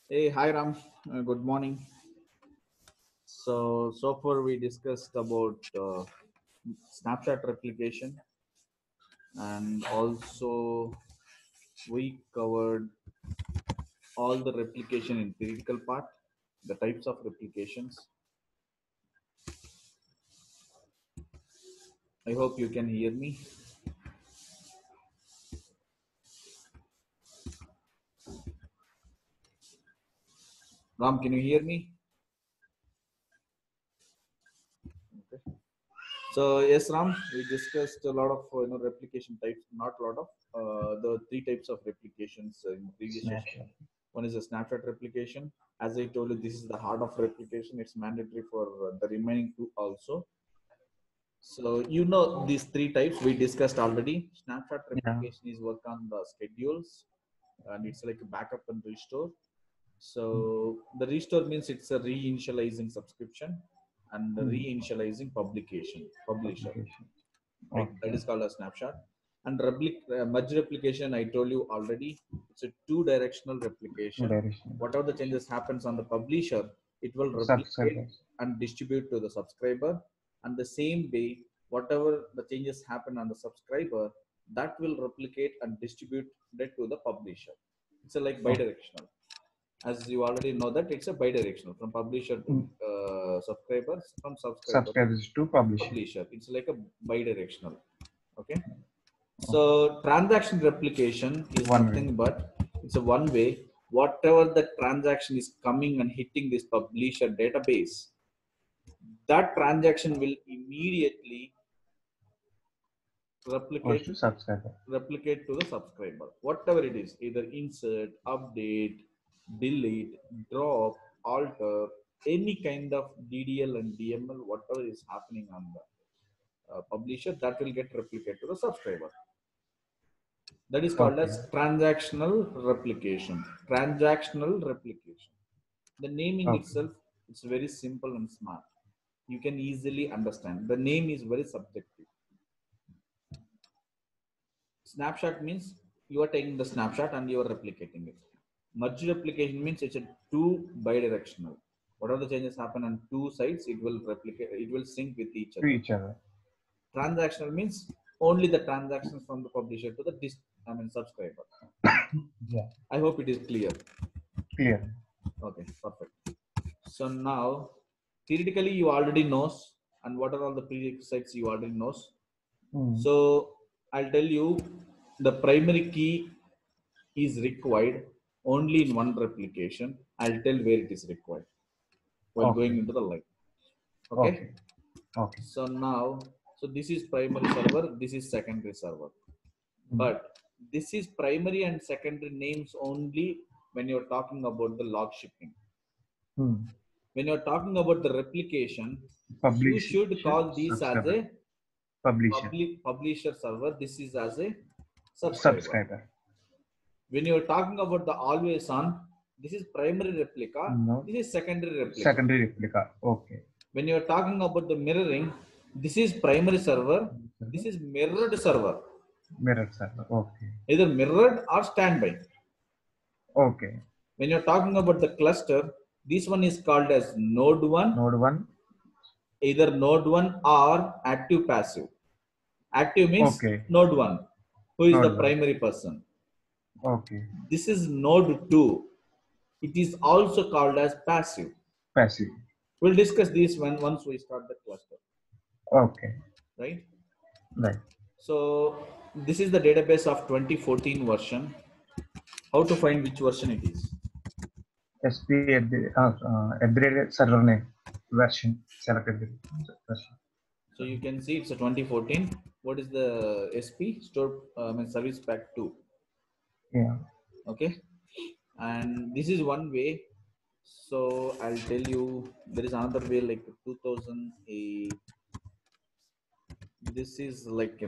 Hey, hi Ram. Good morning. So far we discussed about snapshot replication, and also we covered all the replication in theoretical part, the types of replications. I hope you can hear me. Ram, can you hear me? Okay. So yes, Ram, we discussed a lot of replication types. Not a lot of the three types of replications in the previous session. Snapshot. One is a snapshot replication. As I told you, this is the heart of replication. It's mandatory for the remaining two also. So these three types we discussed already. Snapshot Yeah. replication is work on the schedules, and it's like a backup and restore. So the restore means it's a reinitializing subscription and the reinitializing publisher, Application. right? That Okay. is called a snapshot. And merge replication, I told you already, it's a two-directional Two replication. direction. Whatever the changes happens on the publisher, it will replicate Subscribers. and distribute to the subscriber. And the same way, whatever the changes happen on the subscriber, that will replicate and distribute that to the publisher. It's a like Oh. bidirectional. As you already know that it's a bidirectional from publisher to subscribers, from subscriber to Subscribers to publisher. publisher. It's like a bidirectional. Okay. So transaction replication is One way. nothing but it's a one way. Whatever the transaction is coming and hitting this publisher database, that transaction will immediately Goes replicate to subscriber. replicate to the subscriber. Whatever it is, either insert, update, delete, drop, alter, any kind of DDL and DML, whatever is happening on the publisher, that will get replicated to the subscriber. That is called Okay. as transactional replication. Transactional replication. The naming Okay. itself, it's very simple and smart. You can easily understand. The name is very subjective. Snapshot means you are taking the snapshot and you are replicating it. Merge replication means it's a two bidirectional. Whatever the changes happen on two sides, it will replicate, it will sync with each To other. each other. Transactional means only the transactions from the publisher to the subscriber. Yeah. I hope it is clear. Clear. Okay, perfect. So now, theoretically, you already knows, and what are all the prerequisites you already knows. So I'll tell you, the primary key is required only in one replication. I'll tell where it is required while Okay. going into the line. Okay. Okay. Okay. So now, so this is primary server. This is secondary server. But this is primary and secondary names only when you're talking about the log shipping. When you're talking about the replication, you should call these as a publisher server. This is as a subscriber. When you're talking about the always on, this is primary replica. No. This is secondary replica. Secondary replica. Okay. When you're talking about the mirroring, this is primary server. This is mirrored server. Mirrored server. Okay. Either mirrored or standby. Okay. When you're talking about the cluster, this one is called as node 1. Node 1. Either node 1 or active passive. Active means node 1, who is the primary person. Okay. This is node 2. It is also called as passive. Passive. We'll discuss this once we start the cluster. Okay. Right? Right. So this is the database of 2014 version. How to find which version it is? SP at the server name version selected version. So you can see it's a 2014. What is the SP? Store service pack 2. Yeah. Okay. And this is one way. So I'll tell you there is another way like 2008. This is like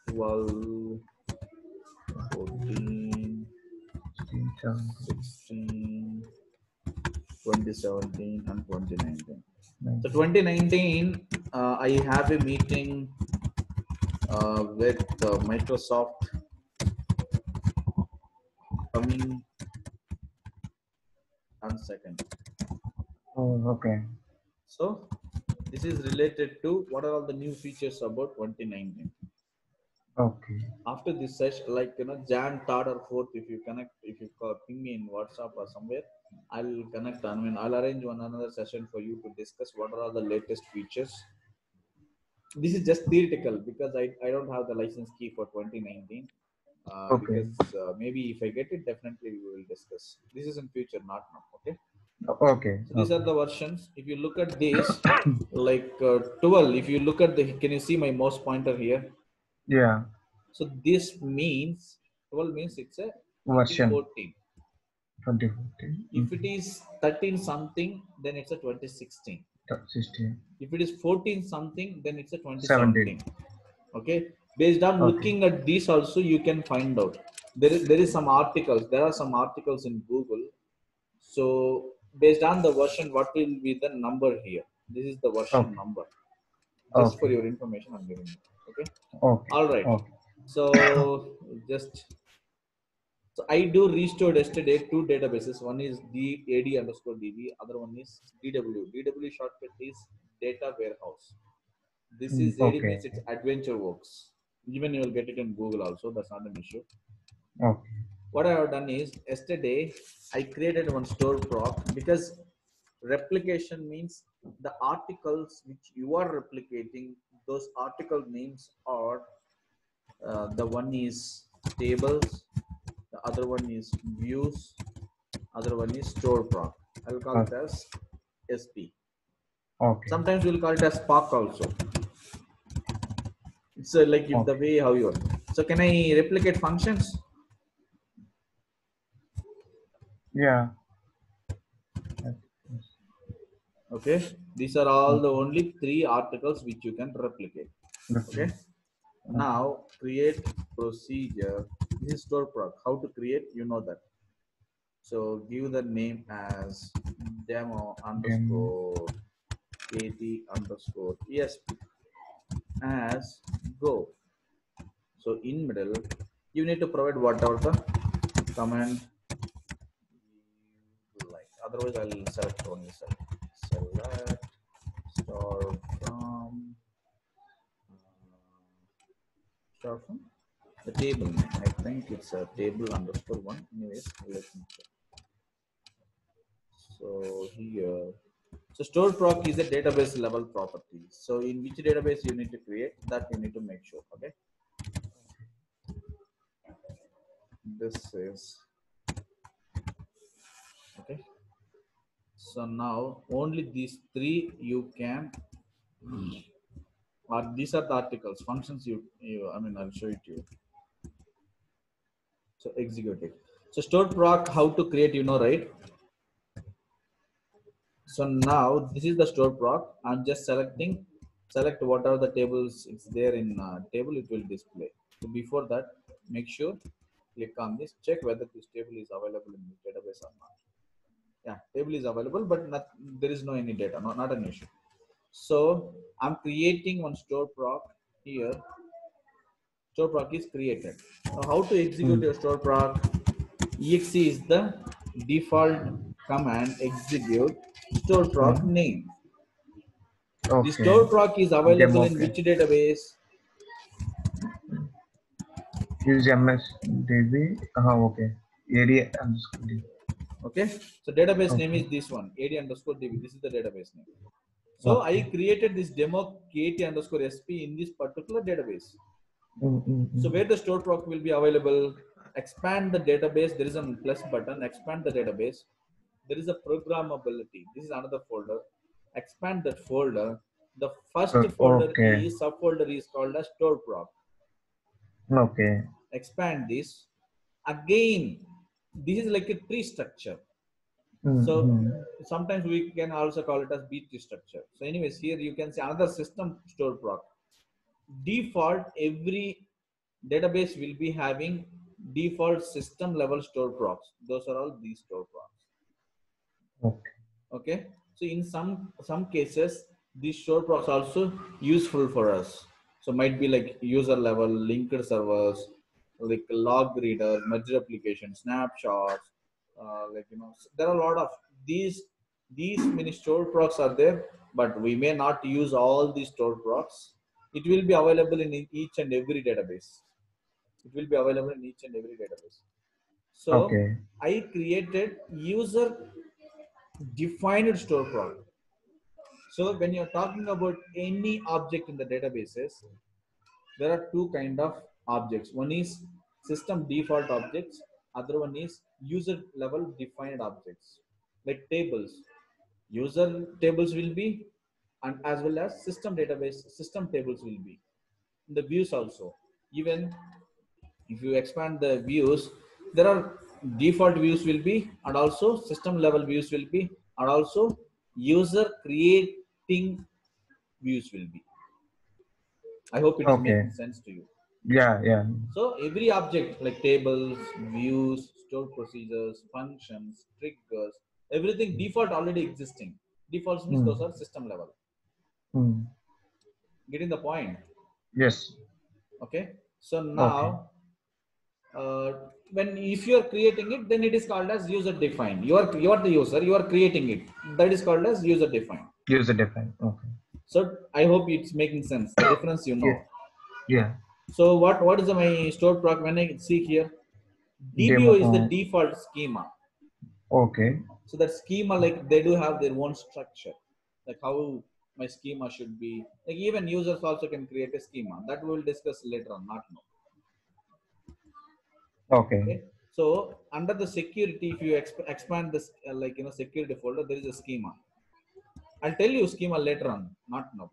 12. 14, 16, 2017, and 2019. So 2019, I have a meeting with Microsoft coming on 2nd. Oh, okay. So this is related to what are all the new features about 2019. Okay. After this session, like Jan 3rd or 4th, if you connect, if you ping me in WhatsApp or somewhere, I'll connect. I mean, I'll arrange another session for you to discuss what are all the latest features. This is just theoretical because I don't have the license key for 2019. Okay. Because maybe if I get it, definitely we will discuss. This is in future, not now. Okay. Okay. So these are the versions. If you look at this, like 12. If you look at the, can you see my mouse pointer here? Yeah. So this means 12 means it's a Version 2014. 2014. If it is 13 something, then it's a 2016. 16. If it is 14 something, then it's a 17. 2017. Okay. Based on Okay. looking at these also, you can find out. There is some articles. There are some articles in Google. So based on the version, what will be the number here? This is the version Okay. number. Just for Okay. your information, I'm giving you. Okay. Okay. All right. Okay. So so I do restored yesterday two databases. One is the AD_DB, other one is DW. DW shortcut is data warehouse. This is AD Okay. means it's adventure works. Even you will get it in Google also. That's not an issue. Okay. What I have done is yesterday I created one store proc because replication means the articles which you are replicating, those article names are the one is tables, the other one is views, other one is store proc. I will call it as SP. Okay. Sometimes we'll call it as Spark also. It's like if the way how you are. So can I replicate functions? Yeah. Okay, these are all the only three articles which you can replicate. Okay, now create procedure. This is store proc. How to create, you know that. So give the name as demo underscore AD underscore ESP as go. So in middle, you need to provide whatever the command you like. Otherwise, I'll select only select store from the table name. I think it's a table underscore one. Anyways, let me check. So here, so store proc is a database level property. So in which database you need to create, that you need to make sure. Okay. This is okay. So now only these three you can, or these are the articles, functions you I mean, I'll show it to you. So execute it. So store proc, how to create, you know, right? So now this is the store proc. I'm just select whatever the tables it's there in table, it will display. So before that, make sure click on this, check whether this table is available in the database or not. Yeah, table is available, but there is no any data, not an issue. So I'm creating one store proc here. Store proc is created. Now how to execute your store proc? Exe is the default command, execute store proc name. The store proc is available in which database? Use MS-DB. Okay. AD underscore DB. Okay. So database name is this one, AD_DB. This is the database name. So I created this demo KT_SP in this particular database. So where the store proc will be available, expand the database. There is a plus button, expand the database. There is a programmability. This is another folder. Expand that folder. The first folder is subfolder is called as store proc. Okay. Expand this. Again, this is like a tree structure. So sometimes we can also call it as B tree structure. So anyways, here you can see another system store proc. Default, every database will be having default system level store procs. Those are all these store procs. Okay. Okay, so in some cases these store procs also useful for us. So might be like user level linked servers, like log readers, merge replication, snapshots, there are a lot of these many store procs are there, but we may not use all these store procs. It will be available in each and every database. It will be available in each and every database. So Okay. I created user defined store proc. So when you're talking about any object in the databases, there are two kind of objects. One is system default objects. Other one is user level defined objects, like tables. User tables will be, and as well as system database, system tables will be. The views also. Even if you expand the views, there are default views will be, and also system level views will be, and also user creating views will be. I hope it is Okay. making sense to you. Yeah, yeah. So every object like tables, views, stored procedures, functions, triggers, everything default already existing. Defaults means those Mm. are system level. Mm. Getting the point? Yes. Okay. So Okay. now, when if you are creating it, then it is called as user defined. You are the user. You are creating it. That is called as user defined. User defined. Okay. So I hope it's making sense. The difference you Yeah. know. Yeah. So what is my stored proc? When I see here, DBO Demo. is the default schema. Okay. So that schema, like they do have their own structure, like how my schema should be. Like even users also can create a schema. That we will discuss later on, not now. Okay. Okay. So under the security, if you expand this, security folder, there is a schema. I'll tell you schema later on, not now.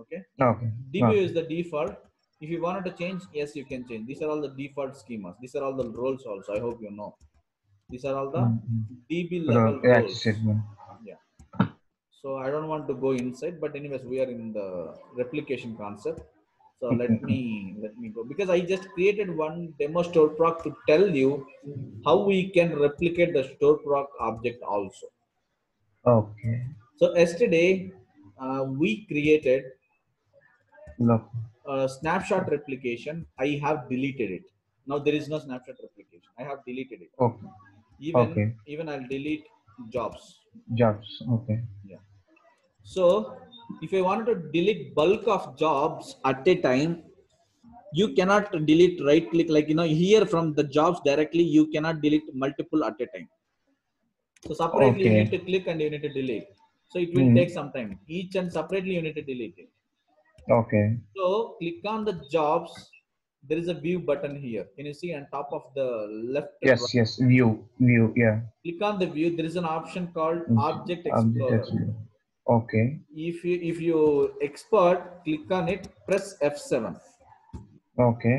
Okay. Okay. DBO Okay. is the default. If you wanted to change, yes, you can change. These are all the default schemas. These are all the roles also. I hope you know. These are all the Mm-hmm. DB level roles. Access. Yeah. So I don't want to go inside, but anyways, we are in the replication concept. So let me go, because I just created one demo store proc to tell you how we can replicate the store proc object also. Okay. So yesterday we created Look. a snapshot replication. I have deleted it. Now there is no snapshot replication. I have deleted it. Okay. Even Okay. even I'll delete jobs. Jobs. Okay. Yeah. So if I wanted to delete bulk of jobs at a time, you cannot delete right click, like here from the jobs directly, you cannot delete multiple at a time. So separately you need Okay. to click and you need to delete. So it will take Mm. some time. Each and separately you need to delete it. Okay. So click on the jobs. There is a view button here. Can you see on top of the left and Yes. right? Yes. View. View. Yeah. Click on the view. There is an option called Object Object Explorer. actually. Okay. If you export, click on it, press F7. Okay.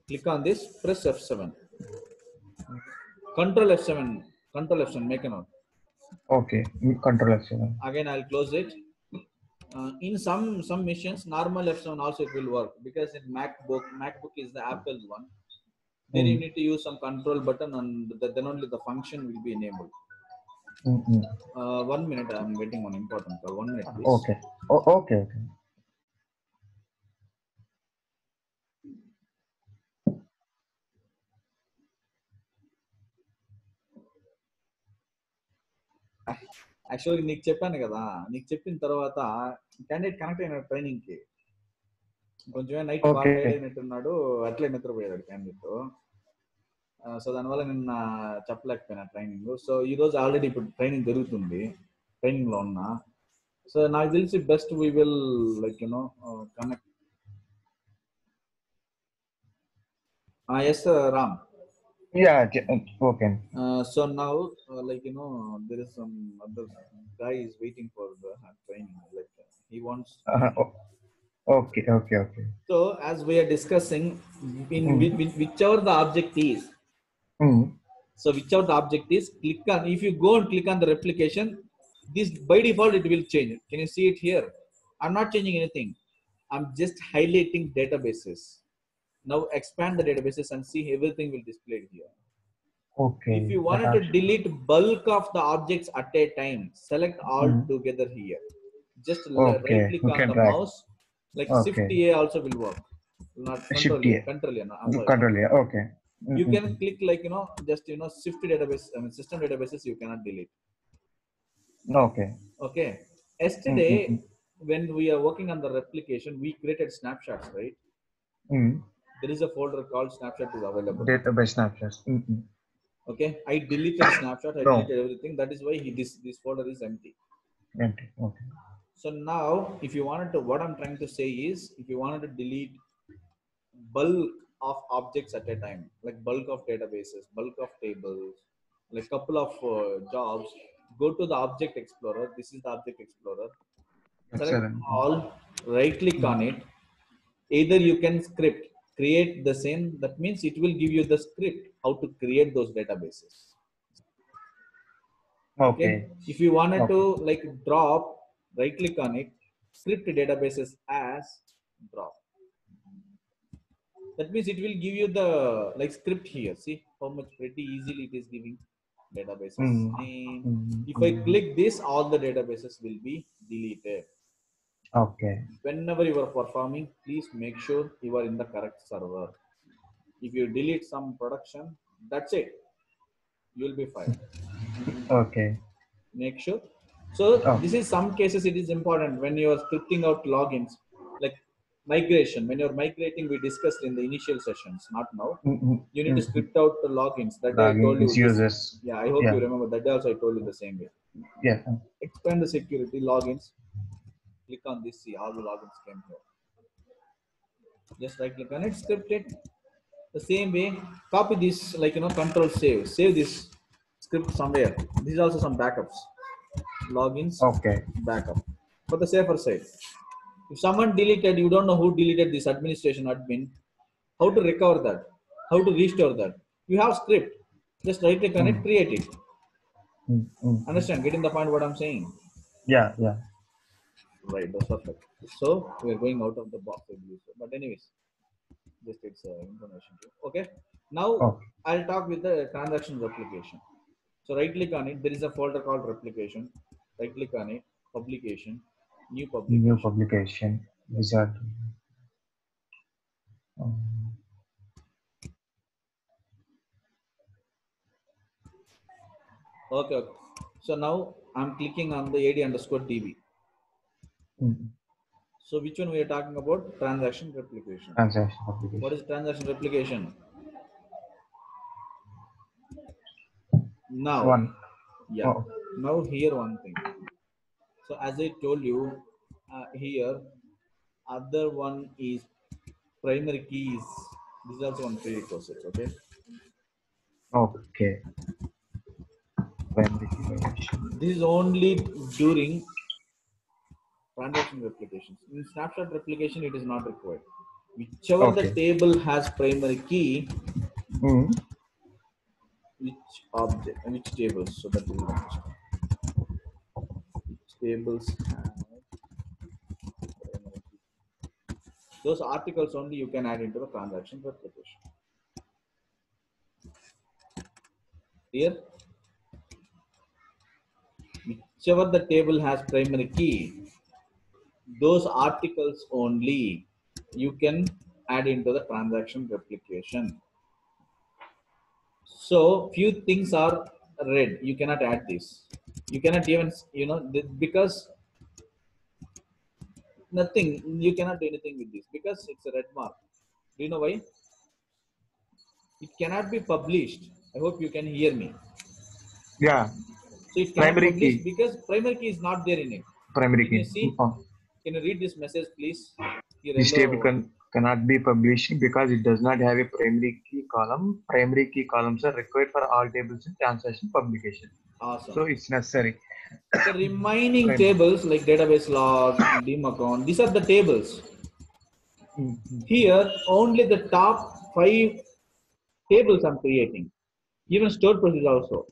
Click on this, press F7. Control F7. Control F7. Make a note. Okay. Control F7. Again, I'll close it. In some machines, normal F7 also it will work, because in MacBook is the Apple one. There you Mm. need to use some control button, and then only the function will be enabled. Mm-mm. 1 minute, I'm getting one important call. 1 minute, please. Okay. Okay. Okay. యాక్చువల్గా నీకు చెప్పాను కదా, నీకు చెప్పిన తర్వాత candidate connect అయిన ట్రైనింగ్కి కొంచెం నైట్ బాగా టైడ్ Okay. అయినట్టున్నాడు, అట్లే నిద్రపోయాడు క్యాండిడేట్. సో దానివల్ల నిన్న చెప్పలేకపోయినా ట్రైనింగ్. సో ఈ రోజు ఆల్రెడీ ఇప్పుడు ట్రైనింగ్ జరుగుతుంది, ట్రైనింగ్ లో ఉన్నా. సో నాకు తెలిసి best we will connect. Yes Ram. Yeah. Okay. So now, there is some other guy is waiting for the training. He wants to be. Okay. Okay. Okay. So as we are discussing, in Mm. whichever the object is, Mm. so whichever the object is, click on. If you go and click on the replication, this by default it will change. Can you see it here? I'm not changing anything. I'm just highlighting databases. Now expand the databases and see everything will display here. If Okay. you wanted to delete bulk of the objects at a time, select all together here. Just right Okay. click You on can the drag. mouse, like Shift Okay. A also will work. Not Shift Control A, A. Control A. No, I'm sorry, Control Control A. A. Okay. You can click like just Shift database. I mean system databases you cannot delete. Okay. Okay. Yesterday, when we are working on the replication, we created snapshots, right? There is a folder called snapshot is available. Database snapshots. Okay. I deleted snapshot. I No. deleted everything. That is why this folder is empty. Empty. Okay. So now, if you wanted to, what I'm trying to say is, if you wanted to delete bulk of objects at a time, like bulk of databases, bulk of tables, like couple of jobs, go to the Object Explorer. This is the Object Explorer. Select Excellent. all, right click on it. Either you can create the same. That means it will give you the script how to create those databases. Okay. Okay. If you wanted Okay. to like drop, right click on it, script databases as drop. That means it will give you the like script here. See how much pretty easily it is giving databases name. If I click this, all the databases will be deleted. Okay. Whenever you are performing, please make sure you are in the correct server. If you delete some production, that's it. You will be fired. Okay. Make sure. So Oh. this is some cases it is important when you are scripting out logins, like migration. When you're migrating, we discussed in the initial sessions, not now. You need to script out the logins. That day I Logging told you is this. users. Yeah, I hope Yeah. you remember. That day also I told you the same way. Yeah. Expand the security logins. Click on this. See all the logins came here. Just right click on it, script it. The same way, copy this like control save this script somewhere. These are also some backups. Logins, Okay. backup. For the safer side. If someone deleted, you don't know who deleted this administration admin, how to recover that, how to restore that. You have script. Just right click on it, create it. Understand? Getting the point what I'm saying? Yeah. Yeah. Right, that's perfect. So we are going out of the box, but anyways, just it's information. Okay. Now Okay. I'll talk with the transaction replication. So right click on it. There is a folder called replication. Right click on it. Publication. New New publication. publication. Yeah. Wizard. Okay, okay. So now I'm clicking on the AD underscore DB. So which one we are talking about? Transaction replication. Transaction What application. is transaction replication? Now, One. yeah. Oh. Now here one thing. So as I told you, here other one is primary keys. This is also one prerequisite. Okay. Okay. Primary key validation. This is only during transaction replications. In snapshot replication, it is not required. Whichever the Okay. table has primary key, which object and which tables, so that will understand. Which tables have primary key. Those articles only you can add into the transaction replication. Here, whichever the table has primary key, those articles only you can add into the transaction replication. So few things are red. You cannot add this. You cannot even because nothing. You cannot do anything with this because it's a red mark. Do you know why? It cannot be published. I hope you can hear me. Yeah. So it cannot Primary publish key. because primary key is not there in it. Primary Can you key. see? Oh. Can you read this message, please? Here, This table yellow. cannot be published because it does not have a primary key column. Primary key columns are required for all tables in transaction publication. Awesome. So it's necessary. The remaining tables like database log, dim account, these are the tables. Here, only the top 5 tables I'm creating. Even stored procedure also.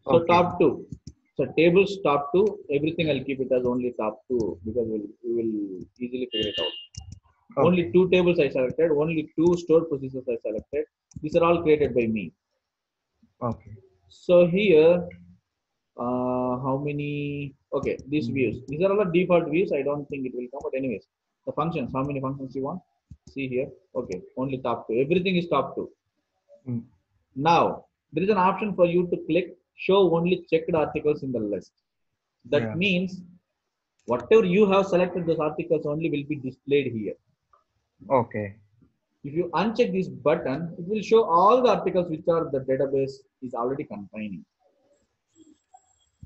So Okay. top 2. So tables top 2. Everything I'll keep it as only top 2 because we will easily figure it out. Only Okay. 2 tables I selected. Only 2 stored procedures I selected. These are all created by me. Okay. So here, how many? Okay, these views. These are all the default views. I don't think it will come. But anyways, the functions. How many functions you want? See here. Okay, only top 2. Everything is top 2. Mm. Now, there is an option for you to click show only checked articles in the list. That Yeah. means whatever you have selected, those articles only will be displayed here. Okay. If you uncheck this button, it will show all the articles which are the database is already containing.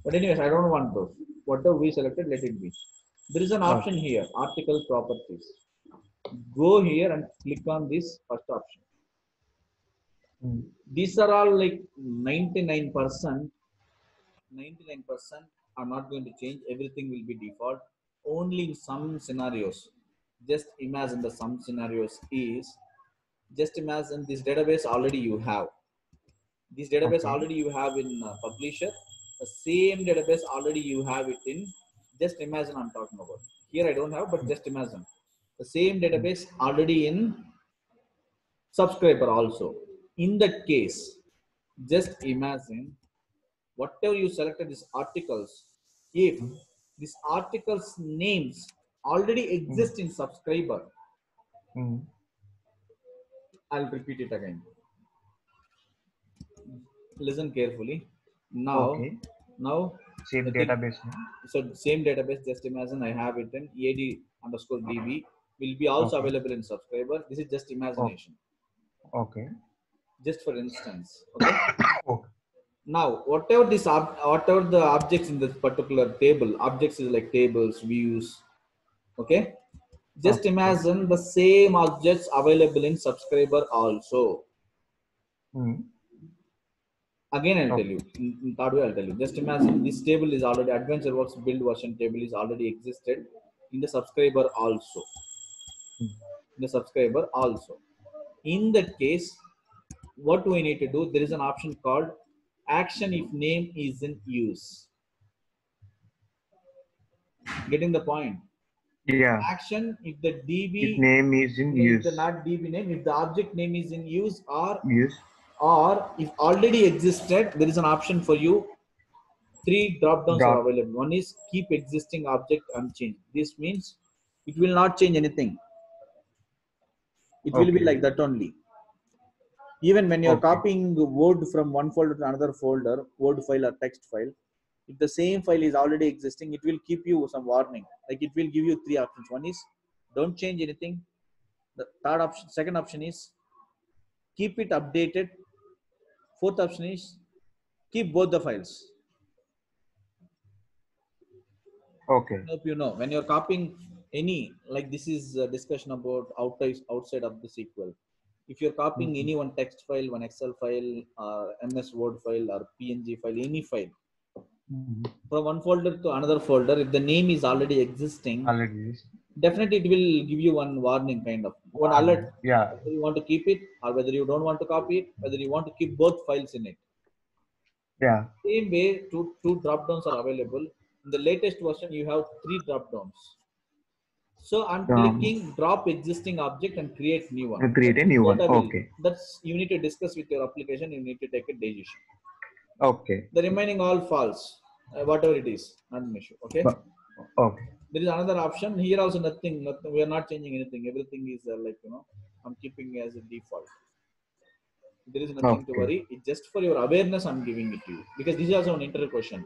But anyways, I don't want those. Whatever we selected, let it be. There is an option Okay. here, article properties. Go here and click on this first option. Mm. These are all like 99%. 99% are not going to change. Everything will be default. Only in some scenarios. Just imagine the some scenarios is, just imagine this database already you have. This database Okay. already you have in publisher. The same database already you have it in. Just imagine I'm talking about. Here I don't have, but Mm. just imagine. The same Mm. database already in subscriber also. In that case, just imagine whatever you selected these articles, if Mm. these articles names already Mm. exist in subscriber, Mm. I'll repeat it again. Listen carefully. Now, Okay. now the Same thing. database name. So same database. Just imagine I have it in ad underscore db will be also Okay. available in subscriber. This is just Oh, imagination. okay. Just for instance. Okay. Okay. Now, whatever whatever the objects in this particular table, objects is like tables, views. Okay. Just Okay. imagine the same objects available in subscriber also. Mm. Again, I'll tell Okay. you. In third way, I'll tell you. Just imagine this table is already Adventure Works build version table is already existed in the subscriber also. Mm. The subscriber also. In that case, what do we need to do? There is an option called action if name is in use. Getting the point? Yeah. Action if the If DB, name is in if the use. not DB name, if the object name is in use, Use. or if already existed, there is an option for you. 3 drop downs are Drop. available. One is keep existing object unchanged. This means it will not change anything. It will be Okay. like that only. Even when you're Okay. copying Word from one folder to another folder, Word file or text file, if the same file is already existing, it will keep you some warning. Like it will give you 3 options. One is don't change anything. The third option, second option is keep it updated. Fourth option is keep both the files. Okay. Hope you know when you're copying any, like this is a discussion about outside of the SQL. If you're copying Mm-hmm. any one text file, one Excel file, MS Word file, or PNG file, any file Mm-hmm. from one folder to another folder, if the name is already existing, Already is. definitely it will give you one warning kind of one alert, One. Yeah. whether you want to keep it or whether you don't want to copy it, whether you want to keep both files in it. Yeah. Same way, two drop downs are available. In the latest version, you have 3 drop downs. So I'm clicking drop existing object and create new one. Create a new What one. I will, Okay. that's you need to discuss with your application. You need to take a decision. Okay. The remaining all false, whatever it is, not an issue. Okay. But okay. There is another option here also. Nothing. Nothing. We are not changing anything. Everything is like I'm keeping as a default. There is nothing to Okay. worry. It's just for your awareness. I'm giving it to you because this is also an interview question.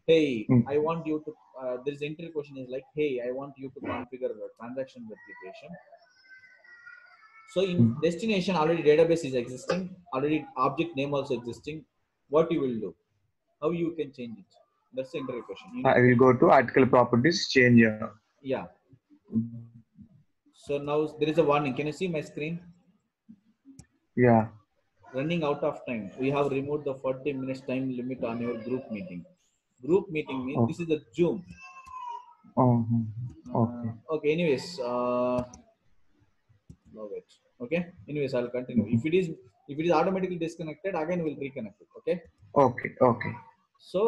Hey, Mm. I want you to. There is interview question is like, hey, I want you to configure the transaction replication. So in Mm. destination already database is existing, already object name also existing. What you will do? How you can change it? That's the interview question. You need I to will make go it. to article properties, change. Yeah. So now there is a warning. Can you see my screen? Yeah. Running out of time. We have removed the 40 minutes time limit on your group meeting. Group meeting means Oh. this is the Zoom. Okay. Okay. Anyways, no wait. Okay. Anyways, I'll continue. Mhm. If it is automatically disconnected, again we'll reconnect it. Okay. Okay. Okay. So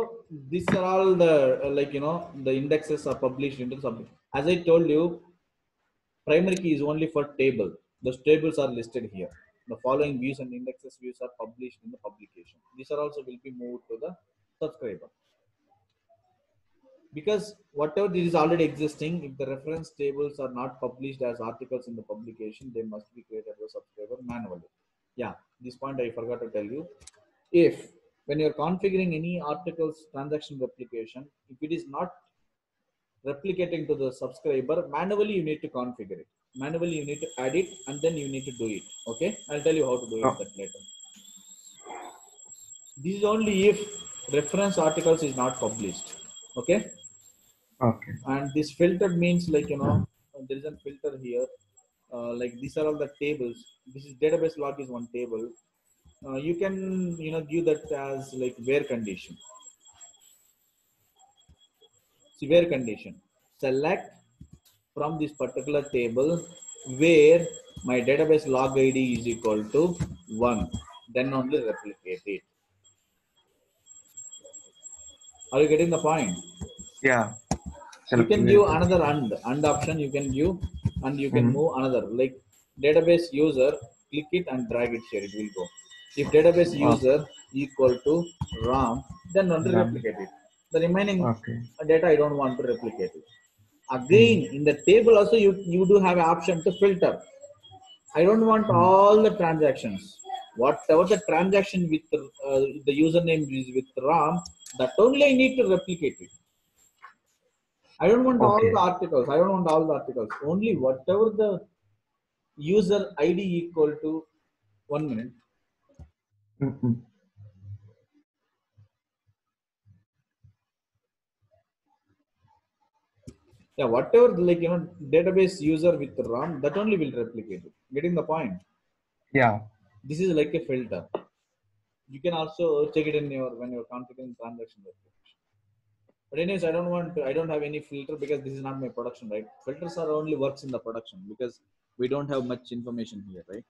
these are all the the indexes are published into the subject. As I told you, Primary key is only for table. Those tables are listed here. The following views and indexes views are published in the publication. These are also will be moved to the subscriber. Because whatever is already existing, if the reference tables are not published as articles in the publication, they must be created as a subscriber manually. Yeah, this point I forgot to tell you. If when you're configuring any articles transaction replication, if it is not replicating to the subscriber, manually you need to configure it. Manually you need to add it and then you need to do it. Okay, I'll tell you how to do it that later. This is only if reference articles is not published. Okay. Okay. And this filtered means like, there is a filter here. Like these are all the tables. This is database log is one table. You can, give that as like where condition. See where condition. Select from this particular table where my database log ID is equal to 1. Then only replicate it. Are you getting the point? Yeah. You can give another and option you can give, and you can move another like database user, click it and drag it here, it will go. If database user equal to ram, then only replicate it. The remaining data I don't want to replicate it. Again, in the table also you do have an option to filter. I don't want all the transactions. Whatever the transaction with the username is with ram, that only I need to replicate it. I don't want all the articles. I don't want all the articles. Only whatever the user ID equal to 1 minute. Yeah, whatever like database user with RAM, that only will replicate it. Getting the point? Yeah. This is like a filter. You can also check it in when you're configuring transaction replication. But anyways, I don't have any filter because this is not my production, right? Filters are only works in the production because we don't have much information here, right?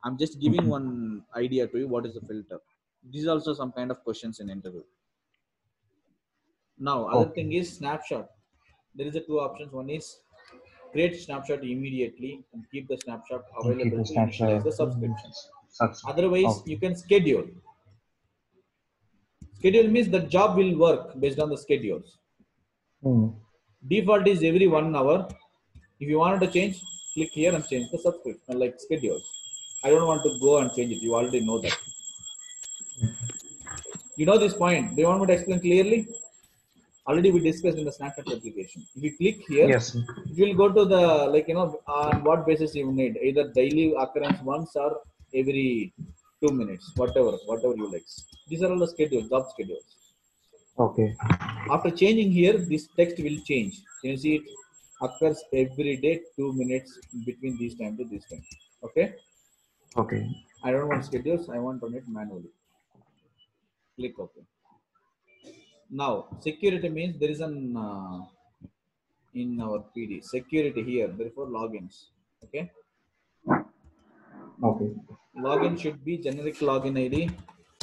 I'm just giving one idea to you. What is a filter? This is also some kind of questions in interview. Now, other thing is snapshot. There is a two options. One is create snapshot immediately and keep the snapshot available to initialize the subscription. Otherwise, you can schedule. Schedule means the job will work based on the schedules. Default is every 1 hour. If you wanted to change, click here and change the subscription, like schedules. I don't want to go and change it. You already know that. You know this point. Do you want me to explain clearly? Already we discussed in the snapshot application. If you click here, it will go to the, on what basis you need, either daily occurrence once or every 2 minutes, whatever you like. These are all the schedules, job schedules. Okay. After changing here, this text will change. Can you see it? Occurs every day, 2 minutes between this time to this time. Okay? Okay. I don't want schedules. I want to run it manually. Click OK. Now, security means there is an in our PD security here. Therefore, logins. Okay. Okay. Login should be generic login ID.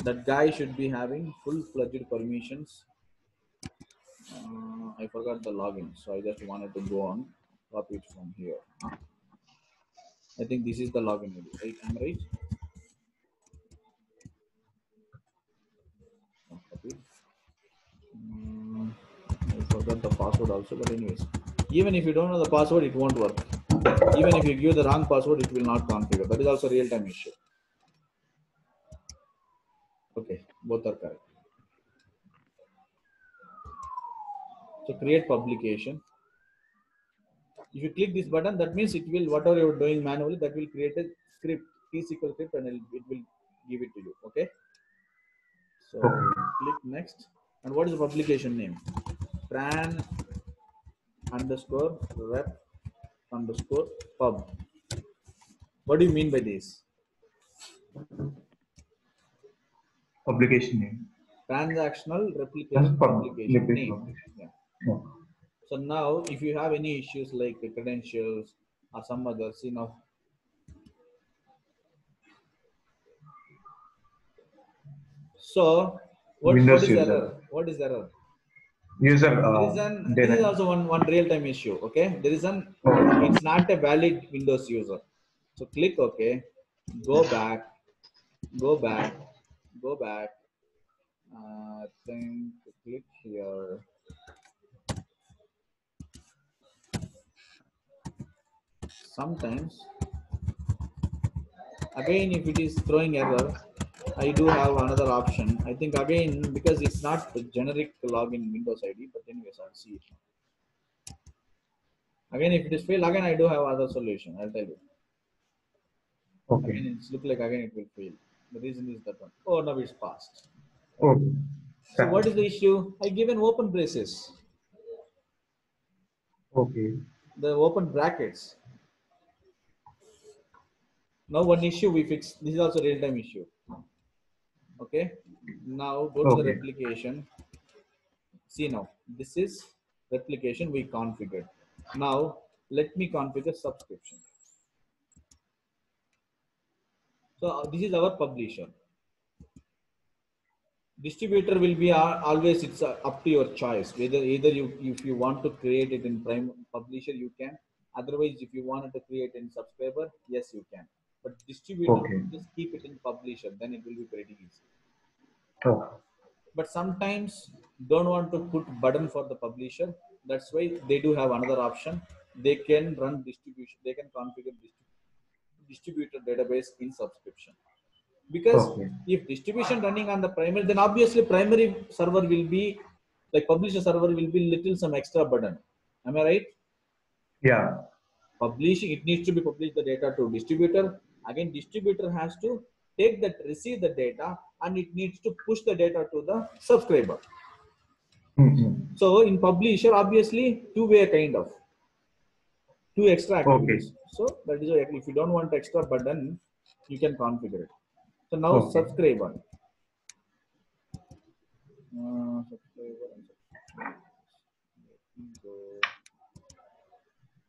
That guy should be having full-fledged permissions. I forgot the login, so I just wanted to go on. Copy it from here. I think this is the login ID. Right? I'm right. Copy. I forgot the password also, but anyways, even if you don't know the password, it won't work. Even if you give the wrong password, it will not configure. That is also a real-time issue. Okay, both are correct. So create publication. If you click this button, that means it will, whatever you're doing manually, that will create a script, T-SQL script, and it will give it to you. Okay. So click next. And what is the publication name? Tran underscore rep underscore pub. What do you mean by this? Publication name. Transactional replication publication name. Yeah. So now, if you have any issues like the credentials or some others, So what is error? What is error? User This is data. also one real-time issue. Okay, there is an Okay. it's not a valid Windows user. So click OK, go back, go back, go back. I think click here. Sometimes again, if it is throwing error, I do have another option. I think again because it's not the generic login Windows ID, but anyways, I'll see it. Again, if it is fail, again I do have other solution. I'll tell you. Okay. Again, it's look like again it will fail. The reason is that one. Oh, now it's passed. Okay. So what is the issue? I given open braces, Okay. the open brackets. Now one issue we fix. This is also real-time issue. Okay. Now go to the Okay. replication. See now, this is replication we configured. Now let me configure subscription. So this is our publisher. Distributor will be always it's up to your choice. Whether either you if you want to create it in prime publisher you can. Otherwise, if you wanted to create in subscriber, yes you can. But distributor Okay. just keep it in publisher, then it will be pretty easy. Oh. But sometimes don't want to put button for the publisher. That's why they do have another option. They can run distribution. They can configure distributor database in subscription. Because Okay. if distribution running on the primary, then obviously primary server will be like publisher server will be little some extra burden. Am I right? Yeah. Publishing, it needs to be published the data to distributor. Again, distributor has to take that, receive the data, and it needs to push the data to the subscriber. Mm-hmm. So in publisher, obviously two-way kind of two extra Okay. activities. So that is why if you don't want extra burden, you can configure it. So now Okay. subscriber.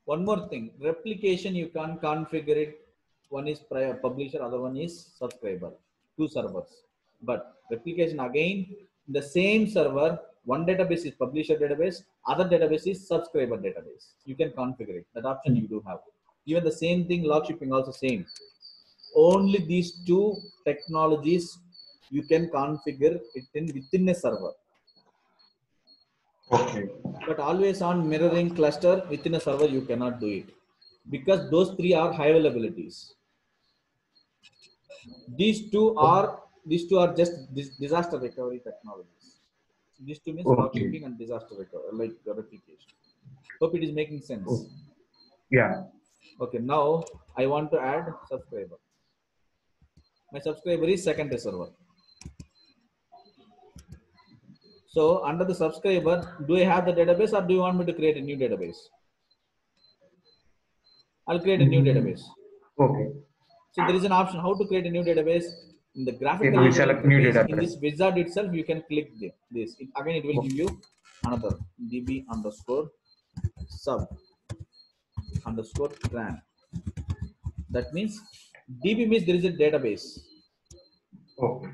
One more thing, replication you can configure it. One is prior publisher, other one is subscriber. Two servers. But replication again, the same server, one database is publisher database, other database is subscriber database. You can configure it. That option you do have. Even the same thing, log shipping also same. Only these two technologies you can configure it in within a server. Okay. But always on mirroring cluster within a server, you cannot do it because those three are high availabilities. These two are just disaster recovery technologies. These two means log Okay. shipping and disaster recovery, like the replication. Hope it is making sense. Yeah. Okay, now I want to add subscriber. My subscriber is secondary server. So under the subscriber, do I have the database or do you want me to create a new database? I'll create a new database. Okay. So there is an option how to create a new database in the graphical We user select new interface. In database. this wizard itself, you can click this. Again, it will give you another db underscore sub underscore tran. That means db means there is a database. Okay.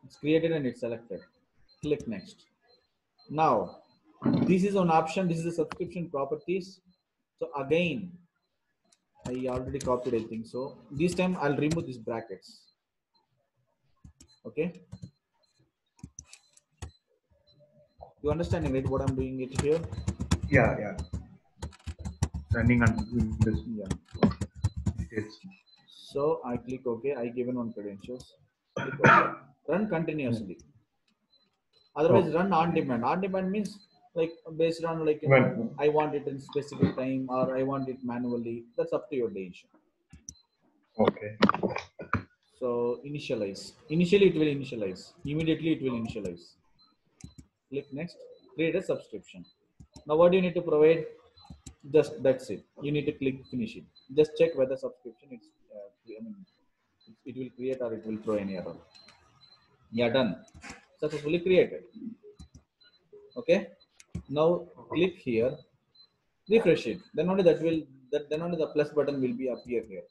It's created and it's selected. Click next. Now, this is an option. This is the subscription properties. So again, I already copied, I think so. This time I'll remove these brackets. Okay. You understanding right what I'm doing it here? Yeah. Yeah. Running on this. Yeah. Details. So I click OK. I given one credentials. Click OK. Run continuously. Otherwise, run on demand. On demand means like based on like I want it in specific time or I want it manually. That's up to your decision. Okay. So initialize. Initially it will initialize. Immediately it will initialize. Click next. Create a subscription. Now what do you need to provide? Just that's it. You need to click finish it. Just check whether subscription is. It will create or it will throw any error. Yeah, done. Successfully created. Okay. Now click here. Refresh it. Then only that will. Then only the plus button will be appear here.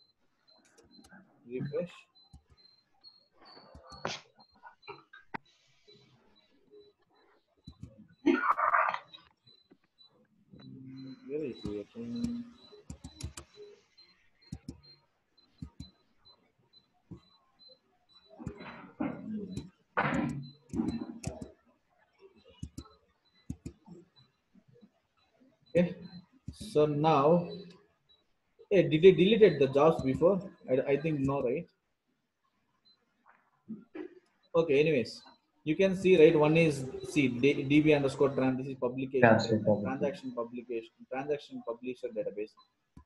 Refresh. Where is creating? Okay. So now, hey, did they deleted the jobs before? I think no, right? Okay. Anyways, you can see right. One is see db underscore trans. This is publication Translate database, publication. transaction publication, transaction publisher database.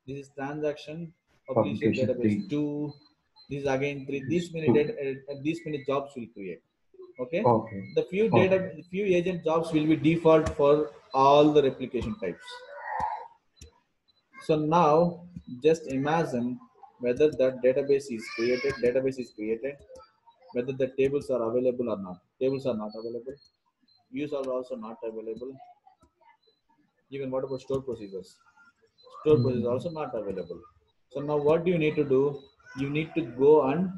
This is transaction publisher Publication database 3. two. This is again three. Is 2. These many jobs will create. Okay. Okay. The Okay. few agent jobs will be default for all the replication types. So now just imagine whether that database is created, whether the tables are available or not. Tables are not available. Views are also not available. Even what about stored procedures? Stored procedures Mm. also not available. So now what do you need to do? You need to go and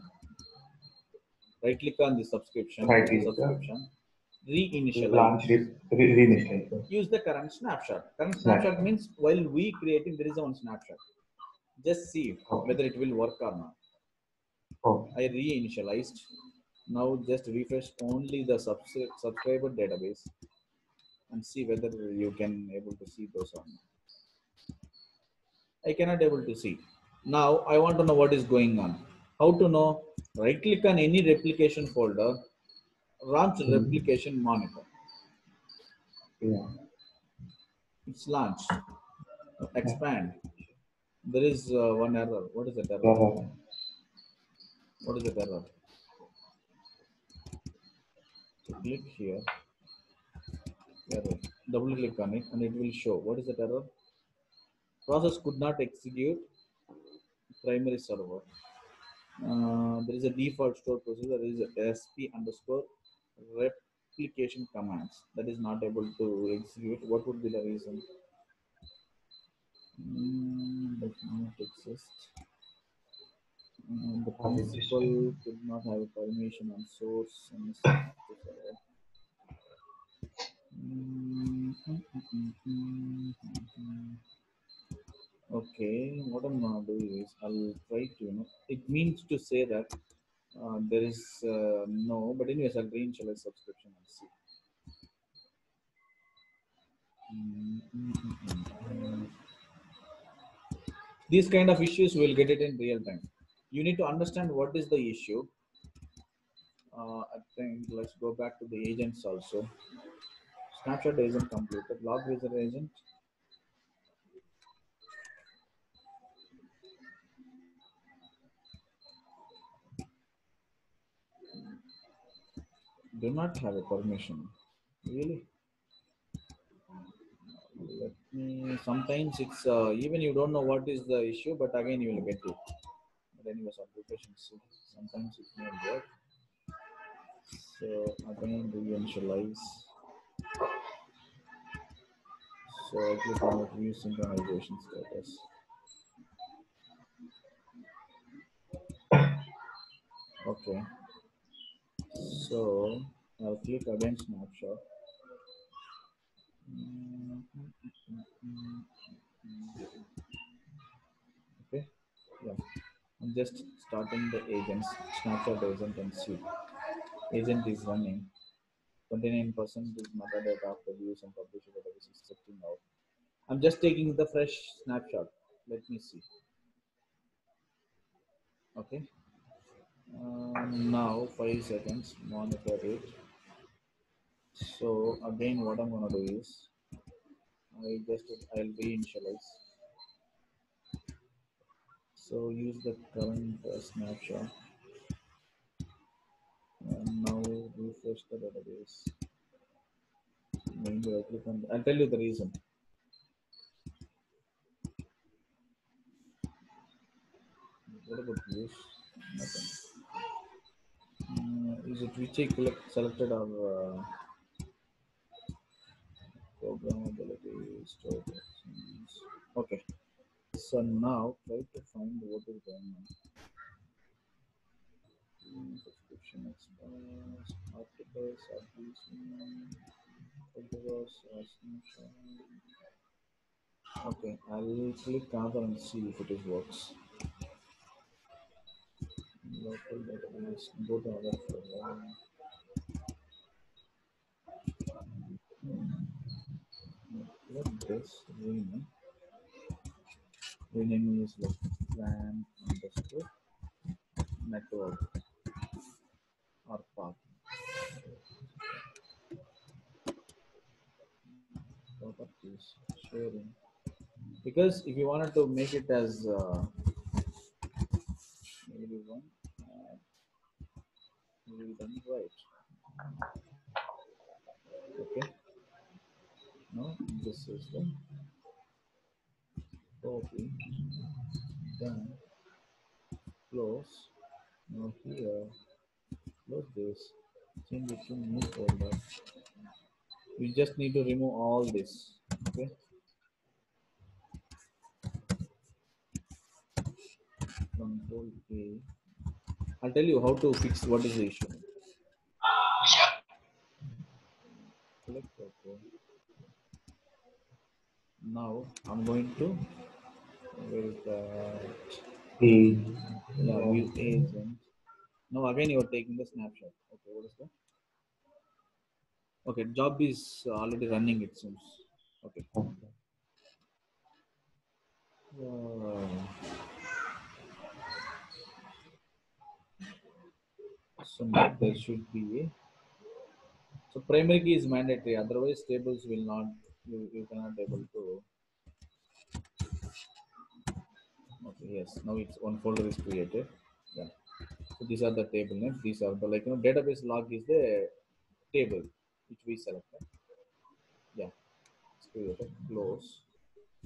right click on the Right click. subscription, reinitialize, Launch reinitialize. use the current snapshot. Current snapshot Snapshot. means while we creating, there is one snapshot. Just see Okay. whether it will work or not. Okay. I reinitialized. Now just refresh only the subscriber database and see whether you can able to see those or not. I cannot able to see. Now I want to know what is going on. How to know? Right click on any replication folder, launch Mm. replication monitor. Yeah. It's launched. Expand. There is one error. What is that error? Yeah. What is that error? So click here. Error. Double click on it and it will show. What is that error? Process could not execute primary server. There is a default store procedure. There is a sp underscore replication commands that is not able to execute. What would be the reason? Does not exist. The principal could not have a permission on source and server. Okay, what I'm gonna do is I'll try to, it means to say that there is no, but anyways, I'll reinitialize subscription and see. These kind of issues we'll get it in real time. You need to understand what is the issue. I think let's go back to the agents also. Snapshot isn't completed. Log wizard agent. Do not have a permission. Really? Let me. Sometimes it's even you don't know what is the issue, but again you will get it. But anyways, applications sometimes it may work. So again reinitialize. So I click on view synchronization status. Okay. So I'll click again snapshot. Okay. Yeah. I'm just starting the agents, snapshot agent and see. Agent is running. 29% is metadata after views and publisher database is setting out. I'm just taking the fresh snapshot. Let me see. Okay. Now 5 seconds, monitor it. So again, what I'm gonna do is I'll reinitialize. So use the current snapshot. And now refresh the database. I'll tell you the reason. What about views? Nothing. Is it which selected or programmability stored? Okay. So now try to find what is going on. Subscription express articles, Okay, I'll click other and see if it is works. Local database, go to other folder. Let this rename is like plan underscore network or path. Properties sharing. Because if you wanted to make it as maybe one, we done it right. Okay. No, this is the copy. Then close. Now here, close this. Change it to new folder. We just need to remove all this. Okay. Control A. I'll tell you how to fix what is the issue. Click OK. Now I'm going to with view agent. Now again you are taking the snapshot. Okay, what is that? Okay, job is already running it seems. Okay. So now there should be a so primary key is mandatory, otherwise tables will not you cannot able to. Okay, yes, now it's one folder is created. Yeah. So these are the table names. These are the database log is the table which we selected. Yeah, it's created. Close.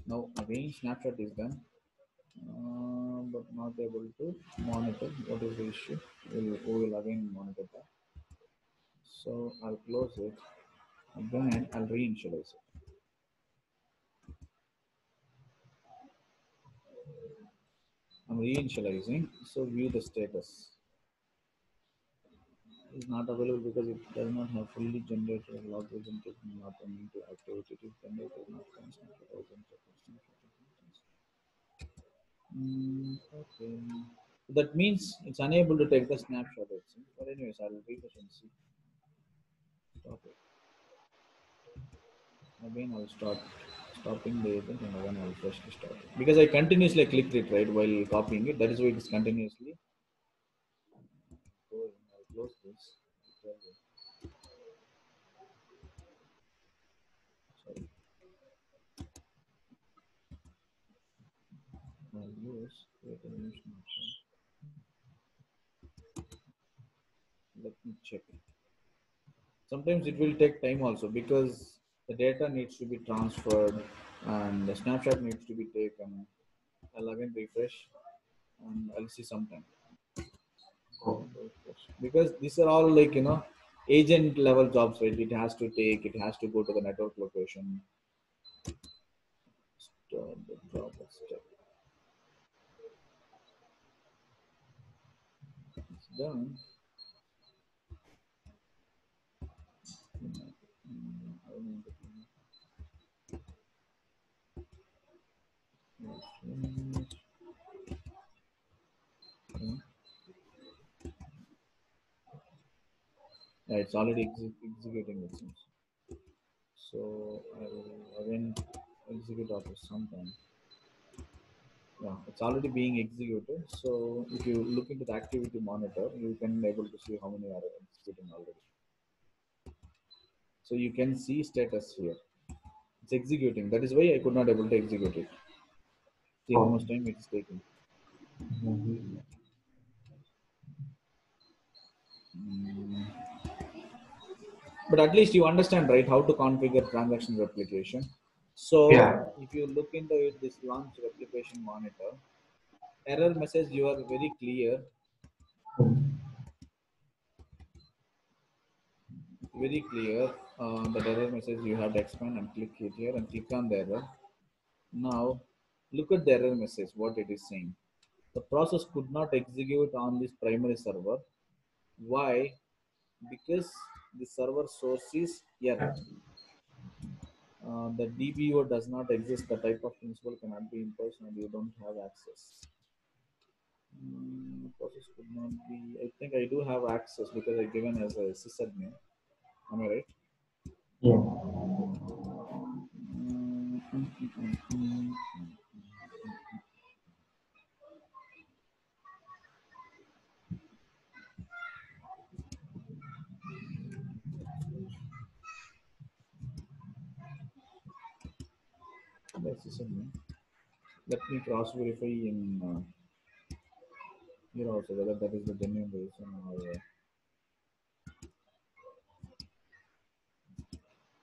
Now again snapshot is done, but not able to monitor. What is the issue? We will again monitor that. So I'll close it. And then I'll reinitialize it. I'm reinitializing. So view the status. Is not available because it does not have fully generated log agent not only to activate it is generated not constant. Okay. That means it's unable to take the snapshot. But anyways, I'll refresh and see. Okay. Again, I'll start stopping the agent and again I'll freshly start it. Because I continuously clicked it right while copying it. That is why it is continuously going. I'll close this. Sorry. I'll use create a new snapshot. Let me check. Sometimes it will take time also because the data needs to be transferred and the snapshot needs to be taken. I'll again refresh and I'll see sometime. Because these are all agent level jobs, right? It has to go to the network location. Start the job step. It's done. Yeah, it's already executing it seems. So I will again execute after some time. Yeah, it's already being executed. So if you look into the activity monitor, you can able to see how many are executing already. So you can see status here. It's executing. That is why I could not able to execute it. See how much time it's taking. But at least you understand, right, how to configure transaction replication. So if you look into it, this launch replication monitor, error message, you are very clear. Very clear. The error message you have to expand and click it here and click on the error. Now look at the error message, what it is saying. The process could not execute on this primary server. Why? Because the server source is error. The DBO does not exist. The type of principal cannot be imposed and you don't have access. Process could not be. I think I do have access because I given as a sysadmin. Am I right? Yeah. Yes, sysadmin. Let me cross verify in here also whether that is the genuine reason or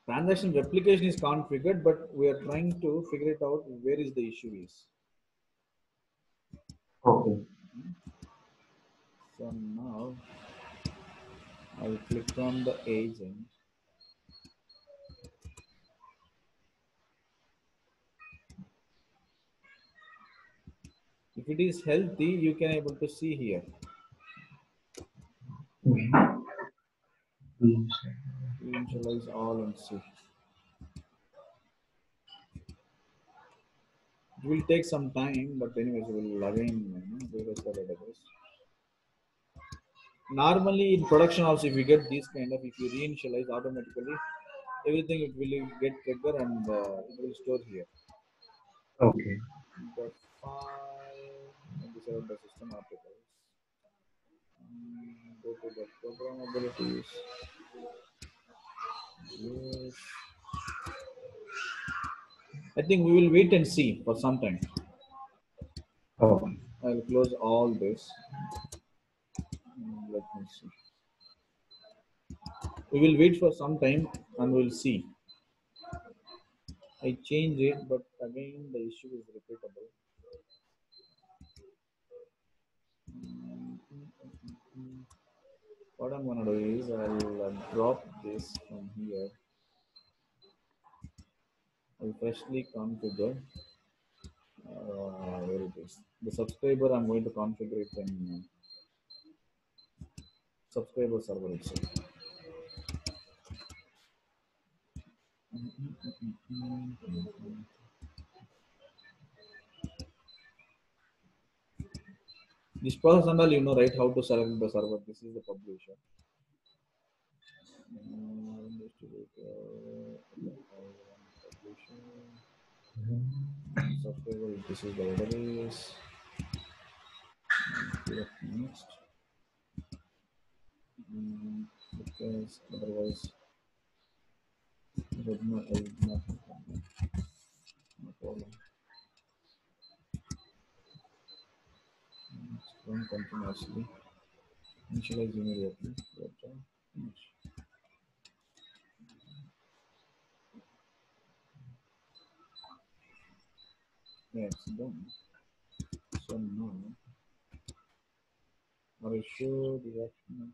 transaction replication is configured, but we are trying to figure it out where is the issue is. Okay. So now I'll click on the agent. If it is healthy, you can able to see here. Initialize all and see. It will take some time, but anyways, we will again verify the database. Normally in production also, if you get this kind of, if you reinitialize automatically, everything it will get trigger and it will store here. Okay. The file and these are the system articles. Go to the programmabilities. Yes. I think we will wait and see for some time. Okay. I'll close all this. Let me see. We will wait for some time and we'll see. I change it, but again the issue is repeatable. What I'm gonna do is I'll drop this from here. I'll freshly configure. Where it is? The subscriber I'm going to configure it in subscriber server itself. This process and all, you know, right? How to select the server. This is the publisher. Subscriber. This is the database. Click next. Because otherwise, I would not. No problem. Run continuously. Initialize immediately. Finish. Yeah, it's done. So now, I will show the document.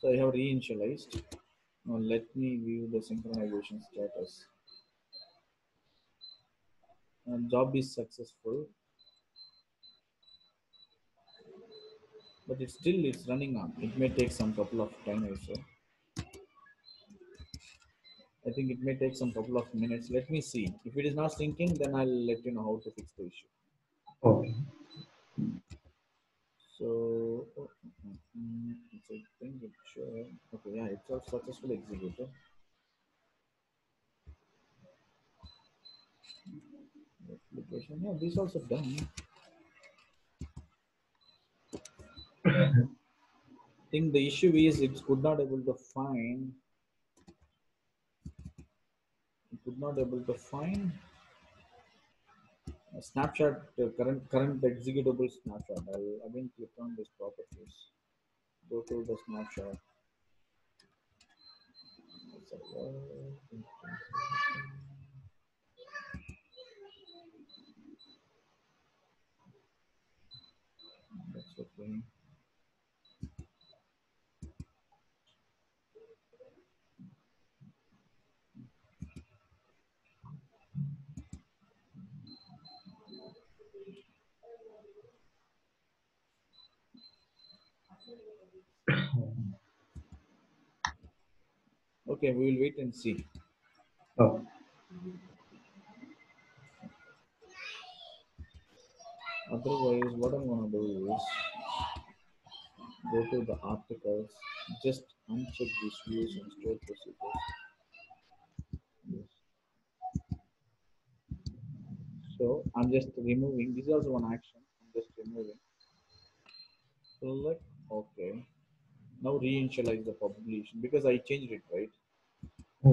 So I have reinitialized. Now let me view the synchronization status. Job is successful, but it's running on. It may take some couple of time also. I think it may take some couple of minutes. Let me see. If it is not syncing, then I'll let you know how to fix the issue. Okay. So, I think it should. Okay, yeah, it's all successfully executed. Replication, yeah, this also done. I think the issue is it could not able to find. It could not able to find a snapshot, current executable snapshot. I'll again click on this properties. Go to the snapshot. That's okay. Okay, we will wait and see. Oh. Otherwise, what I'm gonna do is go to the articles, just uncheck these views and store procedures. Yes. So I'm just removing. This is also one action. I'm just removing. Select. Okay. Now reinitialize the publication because I changed it, right? So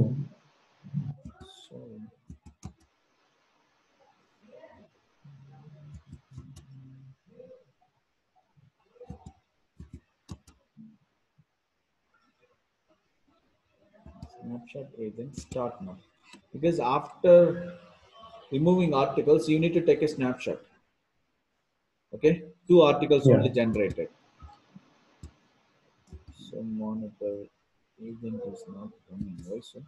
snapshot agent start now. Because after removing articles, you need to take a snapshot. Okay, 2 articles Yeah. only generated. So monitor agent is not coming. Why so?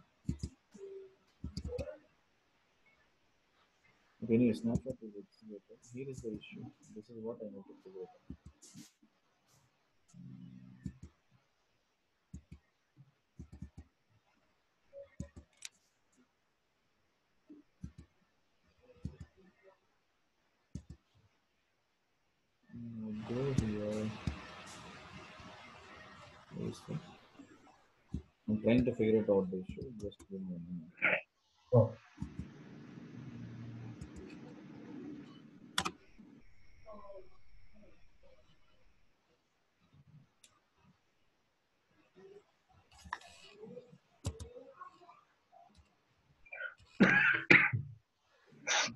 When your snapshot is executed, here is the issue. This is what I need to figure out. Go here. Where is it? I'm trying to figure it out the issue. Just give me a minute. Oh.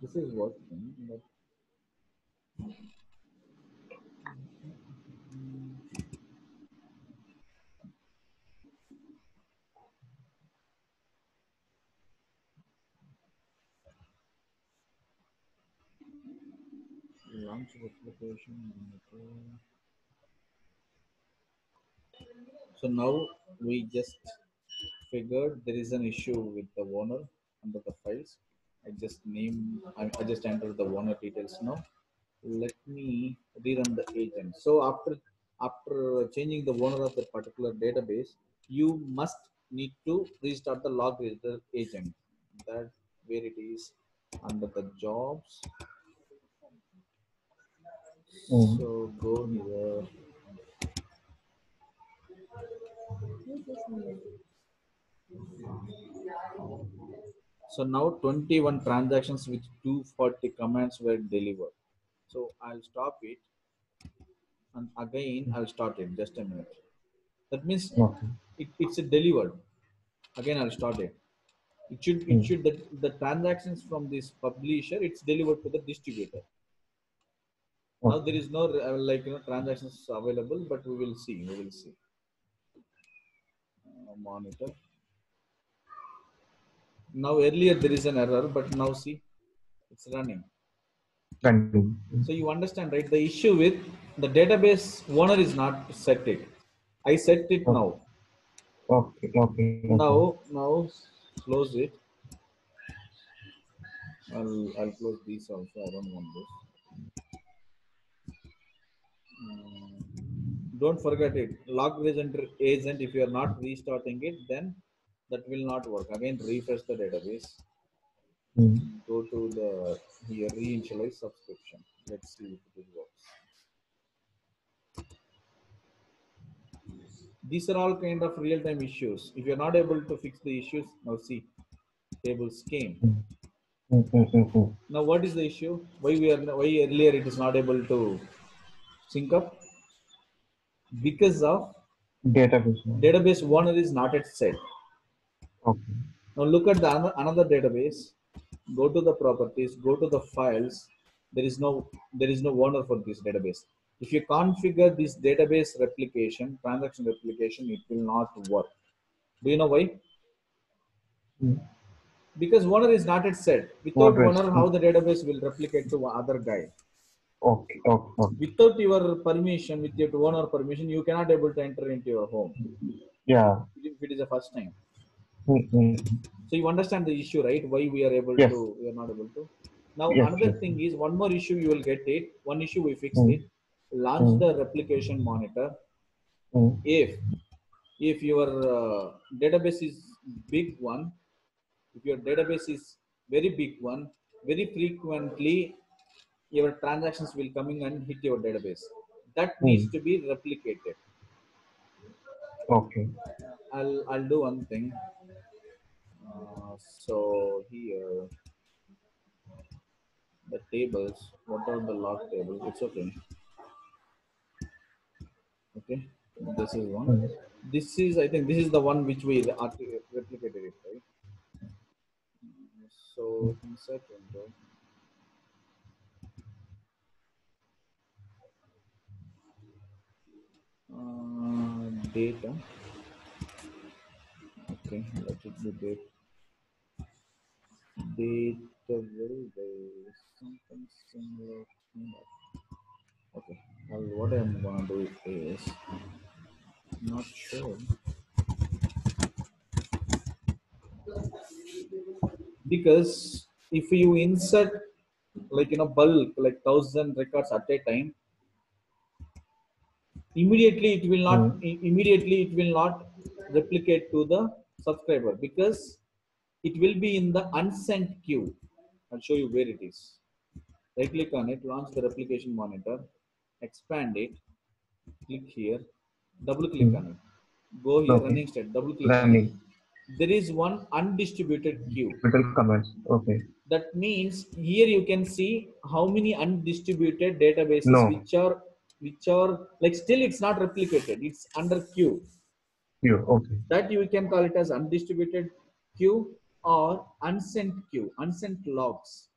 This is working, but launch replication monitor. So now we just figured there is an issue with the owner under the files. I just entered the owner details now. Let me rerun the agent. So after changing the owner of the particular database, you must need to restart the log reader agent. That where it is under the jobs. So go here. So now 21 transactions with 240 commands were delivered. So I'll stop it and again I'll start it. Just a minute. That means Okay. it's a delivered. Again I'll start it. It should the transactions from this publisher it's delivered to the distributor. Now there is no transactions available, but we will see. We will see. Monitor. Now earlier there is an error, but now see it's running. So you understand, right? The issue with the database owner is not set it. I set it now. Okay. Now close it. I'll close these also. I don't want this. Don't forget it. Log agent. If you are not restarting it, then that will not work. Again, refresh the database. Go to the here reinitialize subscription. Let's see if it works. These are all kind of real-time issues. If you're not able to fix the issues, now see, tables came. Now what is the issue? Why earlier it is not able to sync up? Because of database owner is not at set. Okay. Now look at the another database. Go to the properties. Go to the files. There is no owner for this database. If you configure this database replication, transaction replication, it will not work. Do you know why? Because owner is not at set. Without owner, how the database will replicate to other guy? Okay. Without your permission, with your owner permission, you cannot able to enter into your home. Yeah. If it is the first time. So you understand the issue, right? Why we are able to, we are not able to. Now another thing is one more issue you will get it. One issue we fixed it. Launch the replication monitor. If your database is big one, if your database is very big one, very frequently your transactions will coming and hit your database. That needs to be replicated. Okay. I'll do one thing. So here the tables, what are the log tables? It's okay. Okay, this is one. This is, I think, this is the one which we replicated it, right? So insert window. Data. Okay, let it be date. Data will be something similar. Okay, well, what I'm gonna do is not sure because if you insert like bulk like 1,000 records at a time, immediately it will not replicate to the subscriber because it will be in the unsent queue. I'll show you where it is. Right click on it, launch the replication monitor, expand it, click here, double click on it, go here, Okay. running state, double click on it. There is one undistributed queue. Total comments. Okay. That means here you can see how many undistributed databases which are like still it's not replicated, it's under queue. Okay. That you can call it as undistributed queue or unsent queue, unsent logs.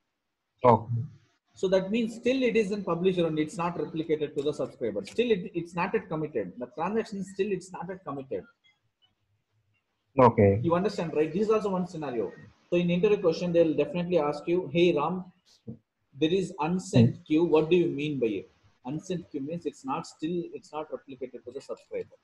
Okay. So that means still it is in publisher and it's not replicated to the subscriber. Still it's not yet committed. The transaction still it's not yet committed. Okay. You understand, right? This is also one scenario. So in interview question, they'll definitely ask you, hey Ram, there is unsent queue. What do you mean by it? Unsent queue means it's not replicated to the subscriber.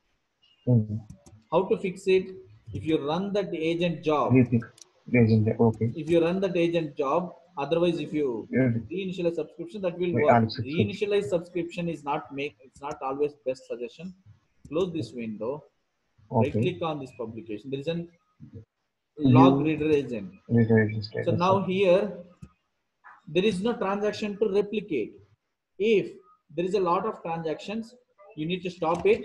How to fix it? If you run that agent job, Okay. if you run that agent job, otherwise if you reinitialize subscription, that will work. Reinitialize subscription is it's not always best suggestion. Close this window, right click on this publication. There is an log reader agent. So now here there is no transaction to replicate. If there is a lot of transactions, you need to stop it.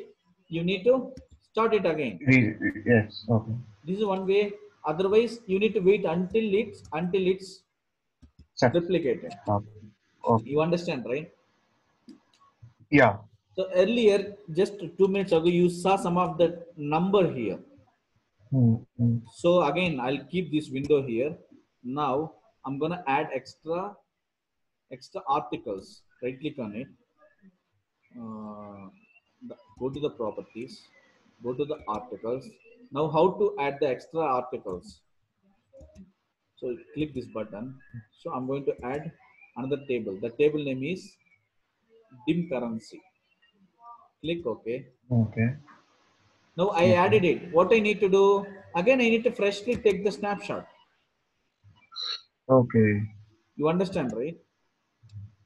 You need to start it again. Yes. Okay. This is one way. Otherwise, you need to wait until it's replicated. Okay. You understand, right? Yeah. So earlier, just 2 minutes ago, you saw some of the number here. So again, I'll keep this window here. Now I'm gonna add extra articles. Right click on it. Go to the properties. Go to the articles. Now how to add the extra articles? So click this button. So I'm going to add another table. The table name is dim currency. Click OK. Okay. Now I added it. What I need to do? Again, I need to freshly take the snapshot. Okay. You understand, right?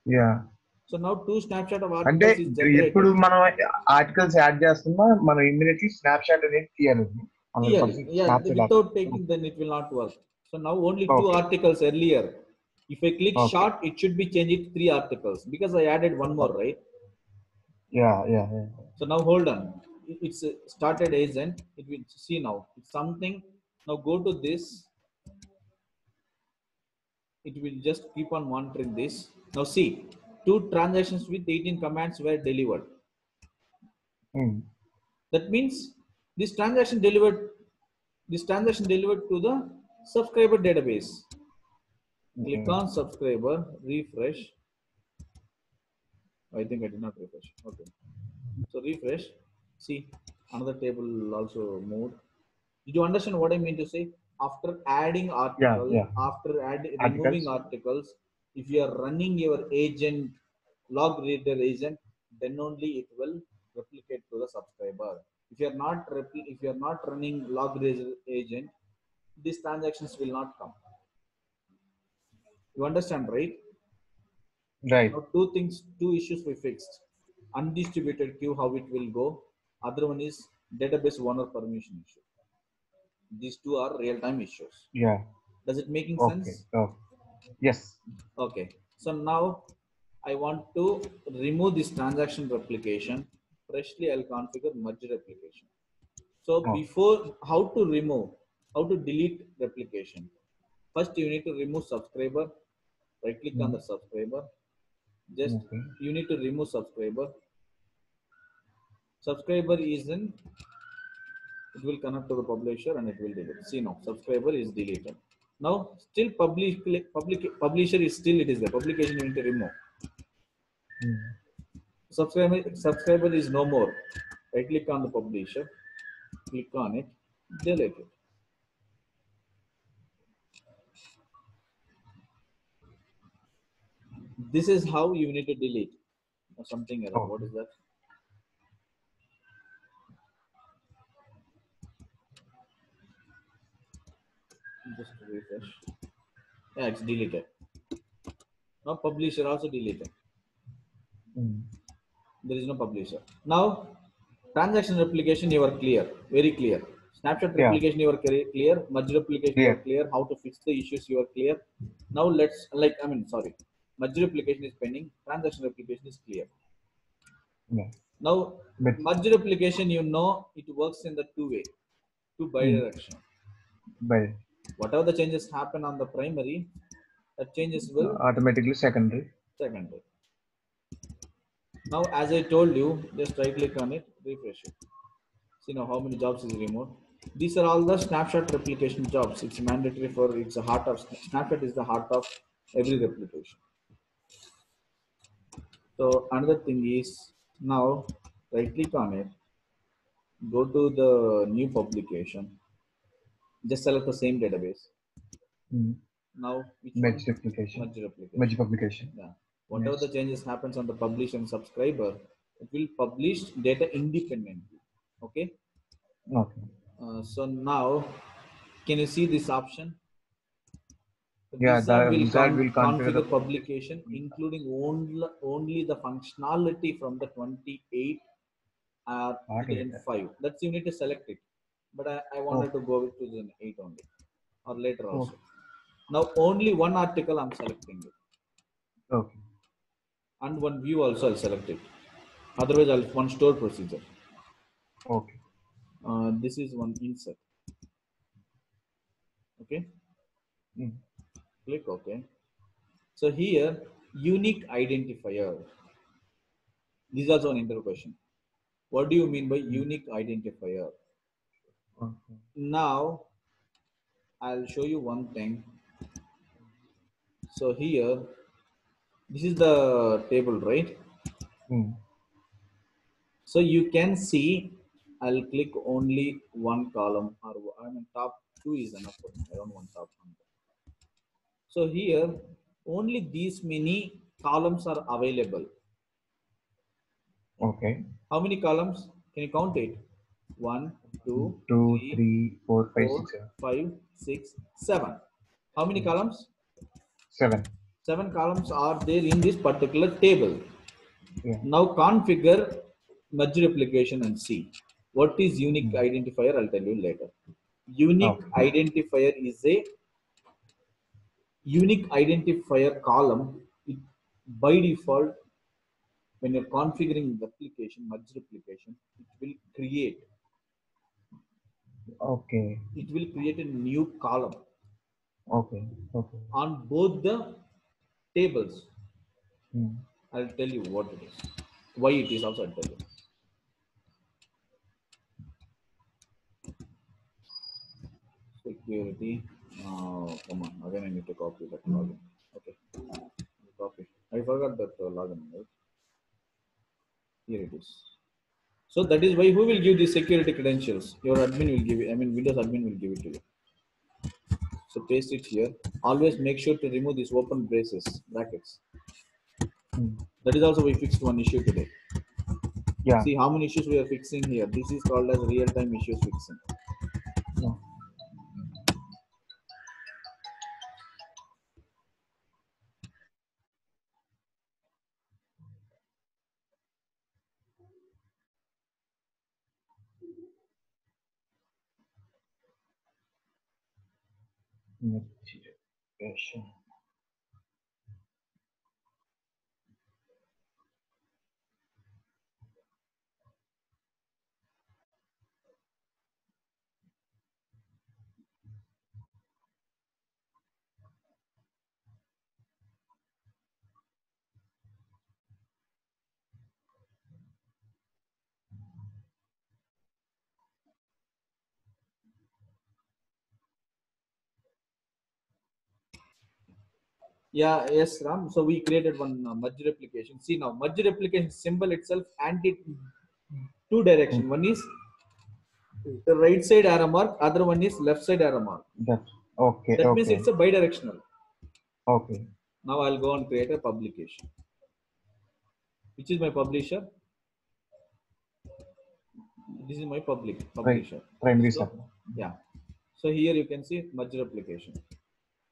Yeah. So now 2 snapshot of articles is generated. ఎప్పుడు మనం articles add చేస్తున్నా మనం immediately snapshot అనేది తీయాలి. Yeah, without taking then it will not work. So now only 2 articles earlier. If I click short, it should be changed to 3 articles because I added one more, right? Yeah. So now hold on. It's started agent. It will see now. It's something. Now go to this. It will just keep on monitoring this. Now see, 2 transactions with 18 commands were delivered. That means this transaction delivered to the subscriber database. Click on subscriber, refresh. I think I did not refresh. Okay. So refresh. See, another table also moved. Did you understand what I mean to say? After adding articles, after removing articles, if you are running your agent, log reader agent, then only it will replicate to the subscriber. If you are not running log reader agent, these transactions will not come. You understand, right? Right. Now, 2 issues we fixed. Undistributed queue, how it will go. Other one is database owner permission issue. These two are real-time issues. Yeah. Does it making Okay. sense? Oh. Yes. Okay. So now I want to remove this transaction replication. Freshly, I'll configure merge replication. So Oh. before, how to remove, how to delete replication? First, you need to remove subscriber. Right click on the subscriber. Just Okay. you need to remove subscriber. Subscriber is in, it will connect to the publisher and it will delete. See now, subscriber is deleted. Now still publisher is still, it is the publication you need to remove. Subscriber is no more. Right click on the publisher, click on it, delete it. This is how you need to delete or something error. What Okay. is that? Just refresh. Yeah, it's deleted. Now publisher also deleted. There is no publisher. Now transaction replication you are clear, very clear. Snapshot Yeah. replication you are clear. Merge replication you are Clear. clear. How to fix the issues you are clear. Now let's sorry. Merge replication is pending. Transaction replication is clear. Yeah. Now But merge replication, you know, it works in the two-way, two bidirectional. by Whatever the changes happen on the primary, that changes will automatically secondary. secondary. Now, as I told you, just right click on it, refresh it. See now how many jobs is removed. These are all the snapshot replication jobs. It's mandatory for, it's a heart of, snapshot is the heart of every replication. So another thing is, now right click on it, go to the new publication, just select the same database. Now which Merge one? replication. Merge replication. Merge publication. Yeah. Whatever Next. the changes happens on the publish and subscriber, it will publish data independently. Okay. Okay. So now, can you see this option? Yeah, Wizard will wizard will configure the configure publication, including only the functionality from the 28 or okay. 2005. That's you need to select it. But I wanted Okay. to go with 2008 only, or later also. Okay. Now only one article I'm selecting it, Okay. and one view also I'll select it. Otherwise, I'll one store procedure. Okay. This is one insert. Okay, click OK. So here, unique identifier. This is also an interview question. What do you mean by unique identifier? Okay. Now, I'll show you one thing. So here, this is the table, right? So you can see, I'll click only one column, or I mean top two is enough for me. I don't want top one. So here, only these many columns are available. Okay. How many columns? Can you count it? 1, 2, 2, 3, 3, 4, 5, 4, 6, 7. 5, 6, 7. How many columns? 7. 7 columns are there in this particular table. Yeah. Now configure merge replication and see. What is unique identifier? I'll tell you later. Unique identifier is a unique identifier column. It, by default, when you're configuring replication, merge replication, Okay. it will create a new column Okay. Okay. on both the tables. Hmm. I'll tell you what it is. Why it is also I'll tell you. Security. Come on. Again, I need to copy that login. Okay. Copy. I forgot that login. Right? Here it is. So that is why who will give the security credentials? Your admin will give it. I mean, Windows admin will give it to you. So paste it here. Always make sure to remove these open brackets. That is also we fixed one issue today. Yeah. See how many issues we are fixing here. This is called as real-time issues fixing. Yeah. Notification. Yeah, yes, Ram. So we created one merge replication. See now, merge replication symbol itself anti two direction. One is the right side arrow mark, other one is left side arrow mark. That okay, That means okay, it's a bidirectional. okay. Now I'll go and create a publication. Which is my publisher? This is my Right, publisher. primary So server. yeah. So here you can see merge replication.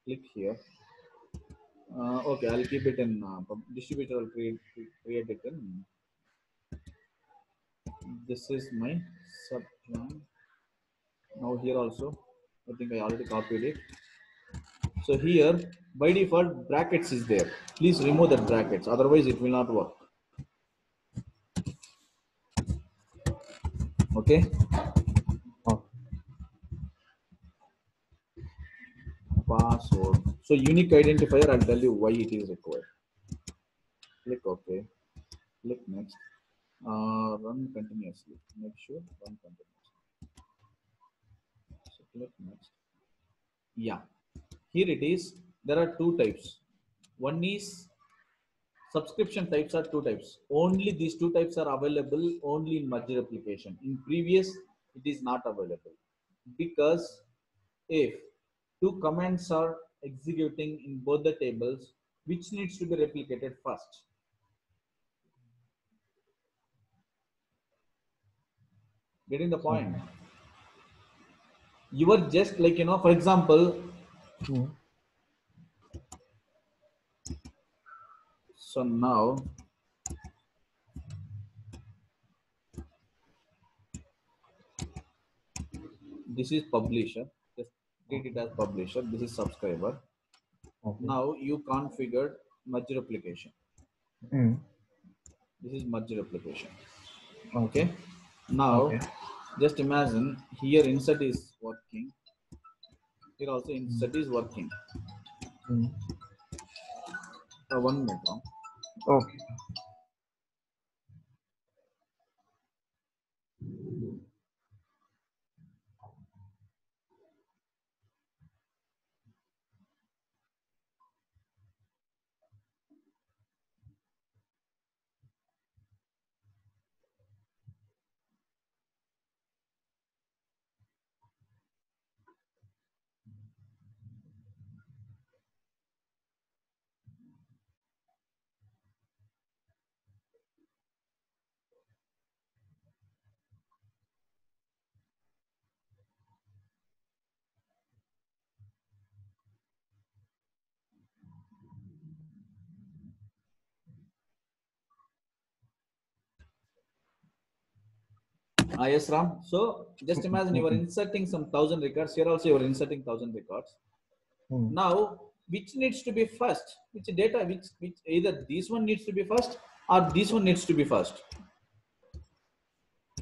Click here. Okay, I'll keep it in distributor. I'll create it in. This is my subplan. Now here also, I think I already copied it. So here, by default, brackets is there. Please remove that brackets, otherwise it will not work. Okay. Okay. Password. So unique identifier, I'll tell you why it is required. Click OK. Click next. Run continuously. Make sure run continuously. So click next. Yeah. Here it is. There are two types. One is subscription types are two types. Only these two types are available only in merge replication. In previous, it is not available because if two commands are executing in both the tables, which needs to be replicated first? Getting the point? You are just like, for example, so now this is publisher. Just treat it as publisher. This is subscriber. Okay. Now you configured merge replication. Mm. This is merge replication. Okay. Okay. Now Okay. just imagine here insert is working. Here also insert is working. Mm. 1 minute. Now. Okay. Yes, Ram. So just imagine you are inserting some 1,000 records. Here also you are inserting 1,000 records. Mm. Now, which needs to be first? Which data? Which either this one needs to be first or this one needs to be first.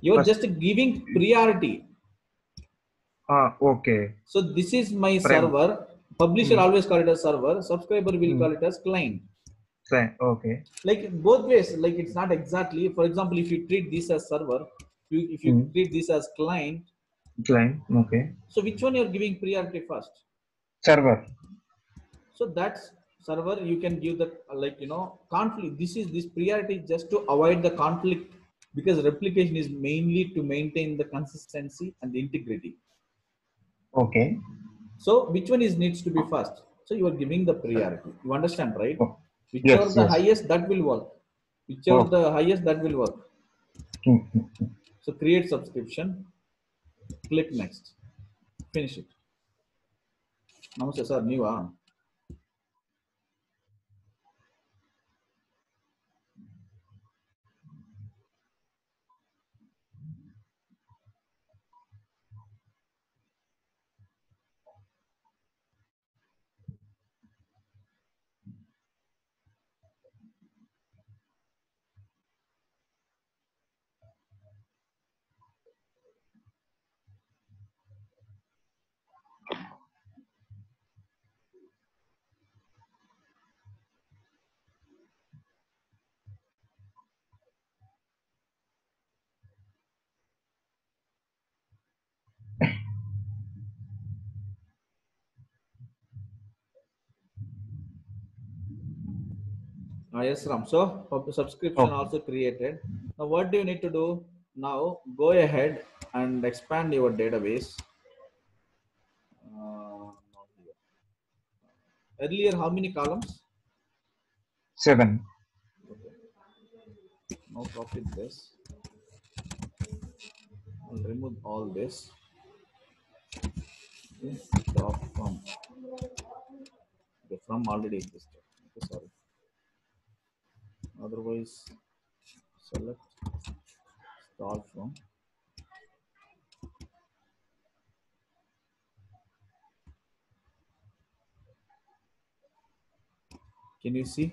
You are First. just giving priority. Okay. So this is my Prime. server. Publisher Mm. always call it as server. Subscriber will call it as client. Okay. Like both ways. Like it's not exactly. For example, if you treat this as server, if you Mm. treat this as client. Client. Okay. So which one you are giving priority first? Server. So that's server. You can give the conflict. This priority just to avoid the conflict because replication is mainly to maintain the consistency and the integrity. Okay. So which one is needs to be first? So you are giving the priority. You understand, right? Oh. Whichever Yes. the Yes. highest that will work. Whichever Oh. the highest that will work. Mm. So create subscription. Click next. Finish it. Namaste sir. Neeva. Yes, Ram. So subscription Okay. also created. Now what do you need to do? Now go ahead and expand your database. Not here. Earlier, how many columns? 7. Now copy this. I'll remove all this. Okay. Drop from. Okay, from already existed. Okay, sorry. Otherwise, select start from. Can you see?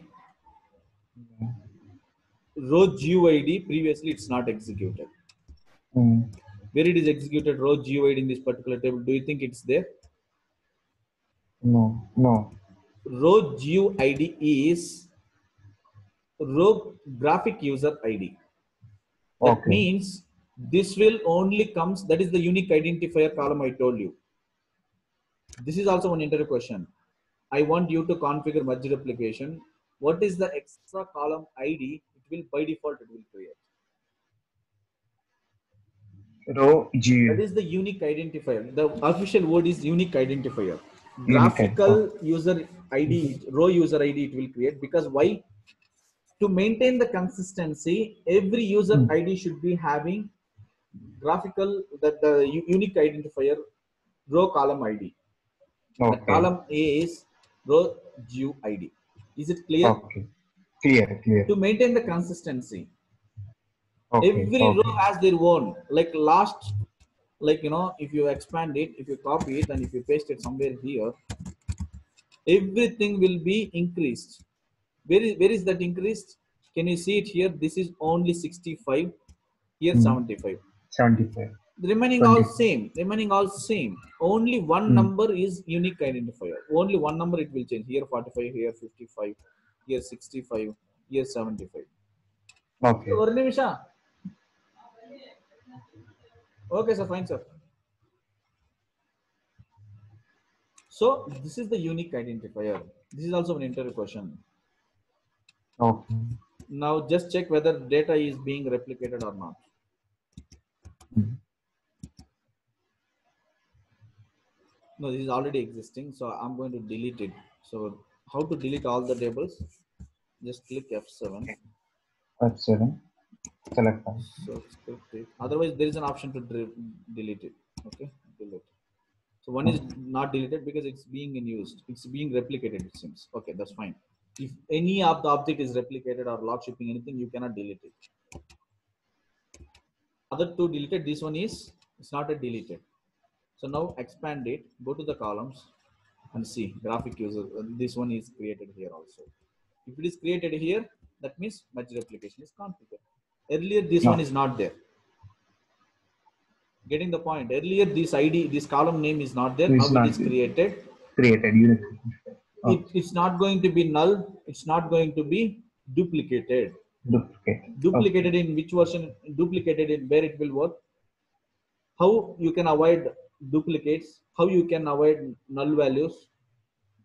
Row GUID previously it's not executed. Where it is executed row GUID in this particular table, do you think it's there? No, no. Row GUID is row graphic user ID. That Okay. means this will only comes, that is the unique identifier column I told you. This is also one interview question. I want you to configure merge replication. What is the extra column ID? It will by default it will create. Row G. That is the unique identifier. The official word is unique identifier. Unique. Graphical user ID, row user ID it will create, because why? To maintain the consistency, every user ID should be having graphical, that the unique identifier row column ID. The Okay. column A is row GUID. Is it clear? Okay. Clear. To maintain the consistency, Okay. every row Okay. has their own. Like last, like if you expand it, if you copy it, and if you paste it somewhere here, everything will be increased. Where is that increased? Can you see it here? This is only 65. Here 75. 75. The remaining all same. Remaining all same. Only one number is unique identifier. Only one number it will change. Here 45. Here 55. Here 65. Here 75. Okay. Okay, sir. Fine, sir. So this is the unique identifier. This is also an interview question. Okay. Now just check whether data is being replicated or not. No, this is already existing, so I'm going to delete it. So how to delete all the tables? Just click F7. F7. Select one. So script it. Otherwise, there is an option to delete it. Okay, delete. So one is not deleted because it's being in use. It's being replicated, it seems. Okay, that's fine. If any of the object is replicated or log shipping anything, you cannot delete it. Other two deleted. This one is it's not a deleted. So now expand it. Go to the columns and see graphic user. This one is created here also. If it is created here, that means merge replication is configured. Earlier, this one is not there. Getting the point. Earlier, this ID, this column name is not there. Now it is created. Unit. It's not going to be null. It's not going to be duplicated. Duplicated in which version? Duplicated in where it will work? How you can avoid duplicates? How you can avoid null values?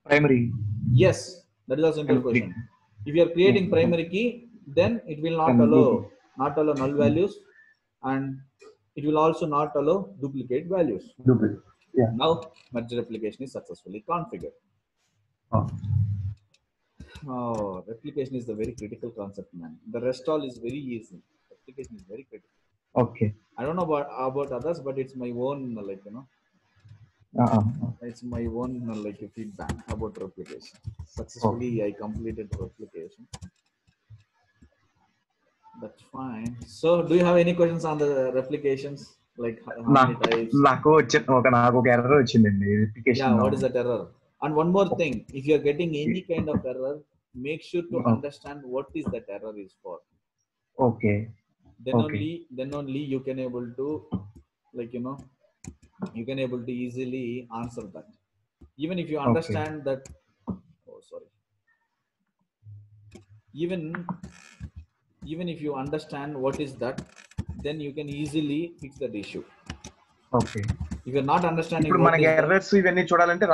Primary. Yes, that is a simple question. If you are creating primary key, then it will not allow null values, and it will also not allow duplicate values. Yeah. Now merge replication is successfully configured. Oh, replication is the very critical concept, man. The rest all is very easy. Replication is very critical. Okay. I don't know about others, but it's my own it's my own feedback about replication. Successfully, I completed replication. That's fine. So, do you have any questions on the replications? Like how many types? Yeah, what is that error? And one more thing, if you are getting any kind of error, make sure to understand what is that error is for. Okay. Then only you can able to you can able to easily answer that. Even if you understand that, oh sorry. Even if you understand what is that, then you can easily fix that issue. Okay. If you're not understanding what is errors ఇవన్నీ చూడాలంటే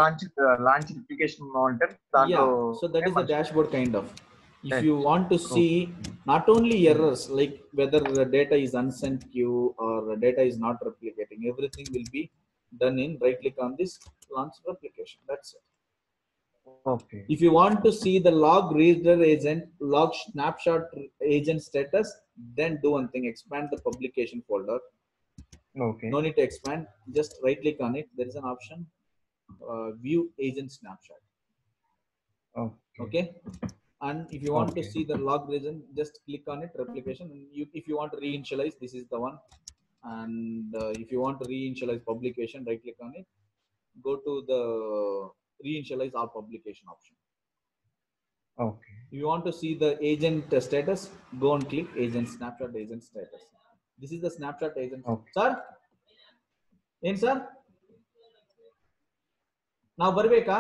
launch application బాగుంటుంది. Yeah, so that is the dashboard kind of. If you want to see not only errors like whether the data is unsent queue or data is not replicating, everything will be done in right click on this launch replication. That's it. Okay. If you want to see the log reader agent, log snapshot agent status, then do one thing, expand the publication folder. Okay. No need to expand, just right click on it. There is an option, view agent snapshot. Okay. And if you want to see the log region, just click on it, replication. And if you want to reinitialize, this is the one. And if you want to reinitialize publication, right click on it, go to the reinitialize all publication option. Okay. If you want to see the agent status, go and click agent snapshot agent status. This is the snapshot agent. Okay. Sir, in sir, now barbeka.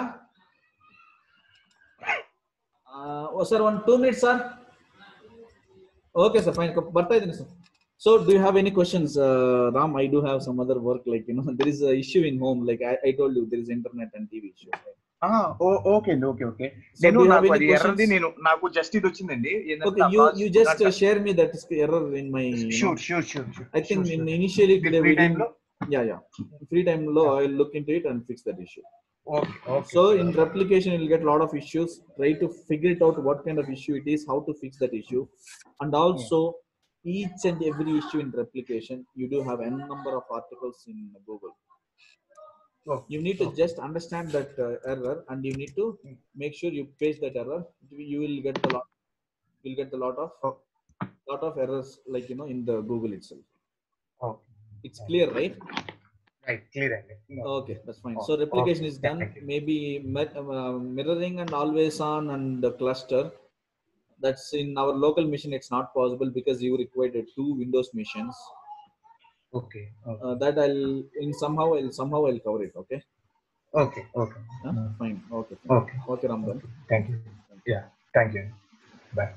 Oh sir, 2 minutes sir. Okay sir, fine. Barta idini sir. So do you have any questions, Ram? I do have some other work, like there is an issue in home, like I told you, there is internet and TV issue. Okay అండి, okay okay. So నేను do you have నాకు any అది questions? ఎర్రది నాకు just ఇది వచ్చిందండి. Okay, you just share me that error in my. Sure. I think initially today we didn't. లో Yeah. Free time low, I'll look into it and fix that issue. Okay. So in replication, you'll get a lot of issues. Try to figure it out what kind of issue it is, how to fix that issue, and also each and every issue in replication, you do have n number of articles in Google. You need to just understand that error, and you need to make sure you paste that error. You will get the lot. You'll get a lot of errors, like in the Google itself. Okay. It's clear, right? Right, clear. Okay, that's fine. So replication is done. Maybe mirroring and always on and the cluster. That's in our local machine. It's not possible because you required 2 Windows machines. Okay. That somehow I'll cover it. Okay. Okay. Fine. Okay. Okay. Okay, Ramdan. Thank you. Yeah. Thank you. Bye.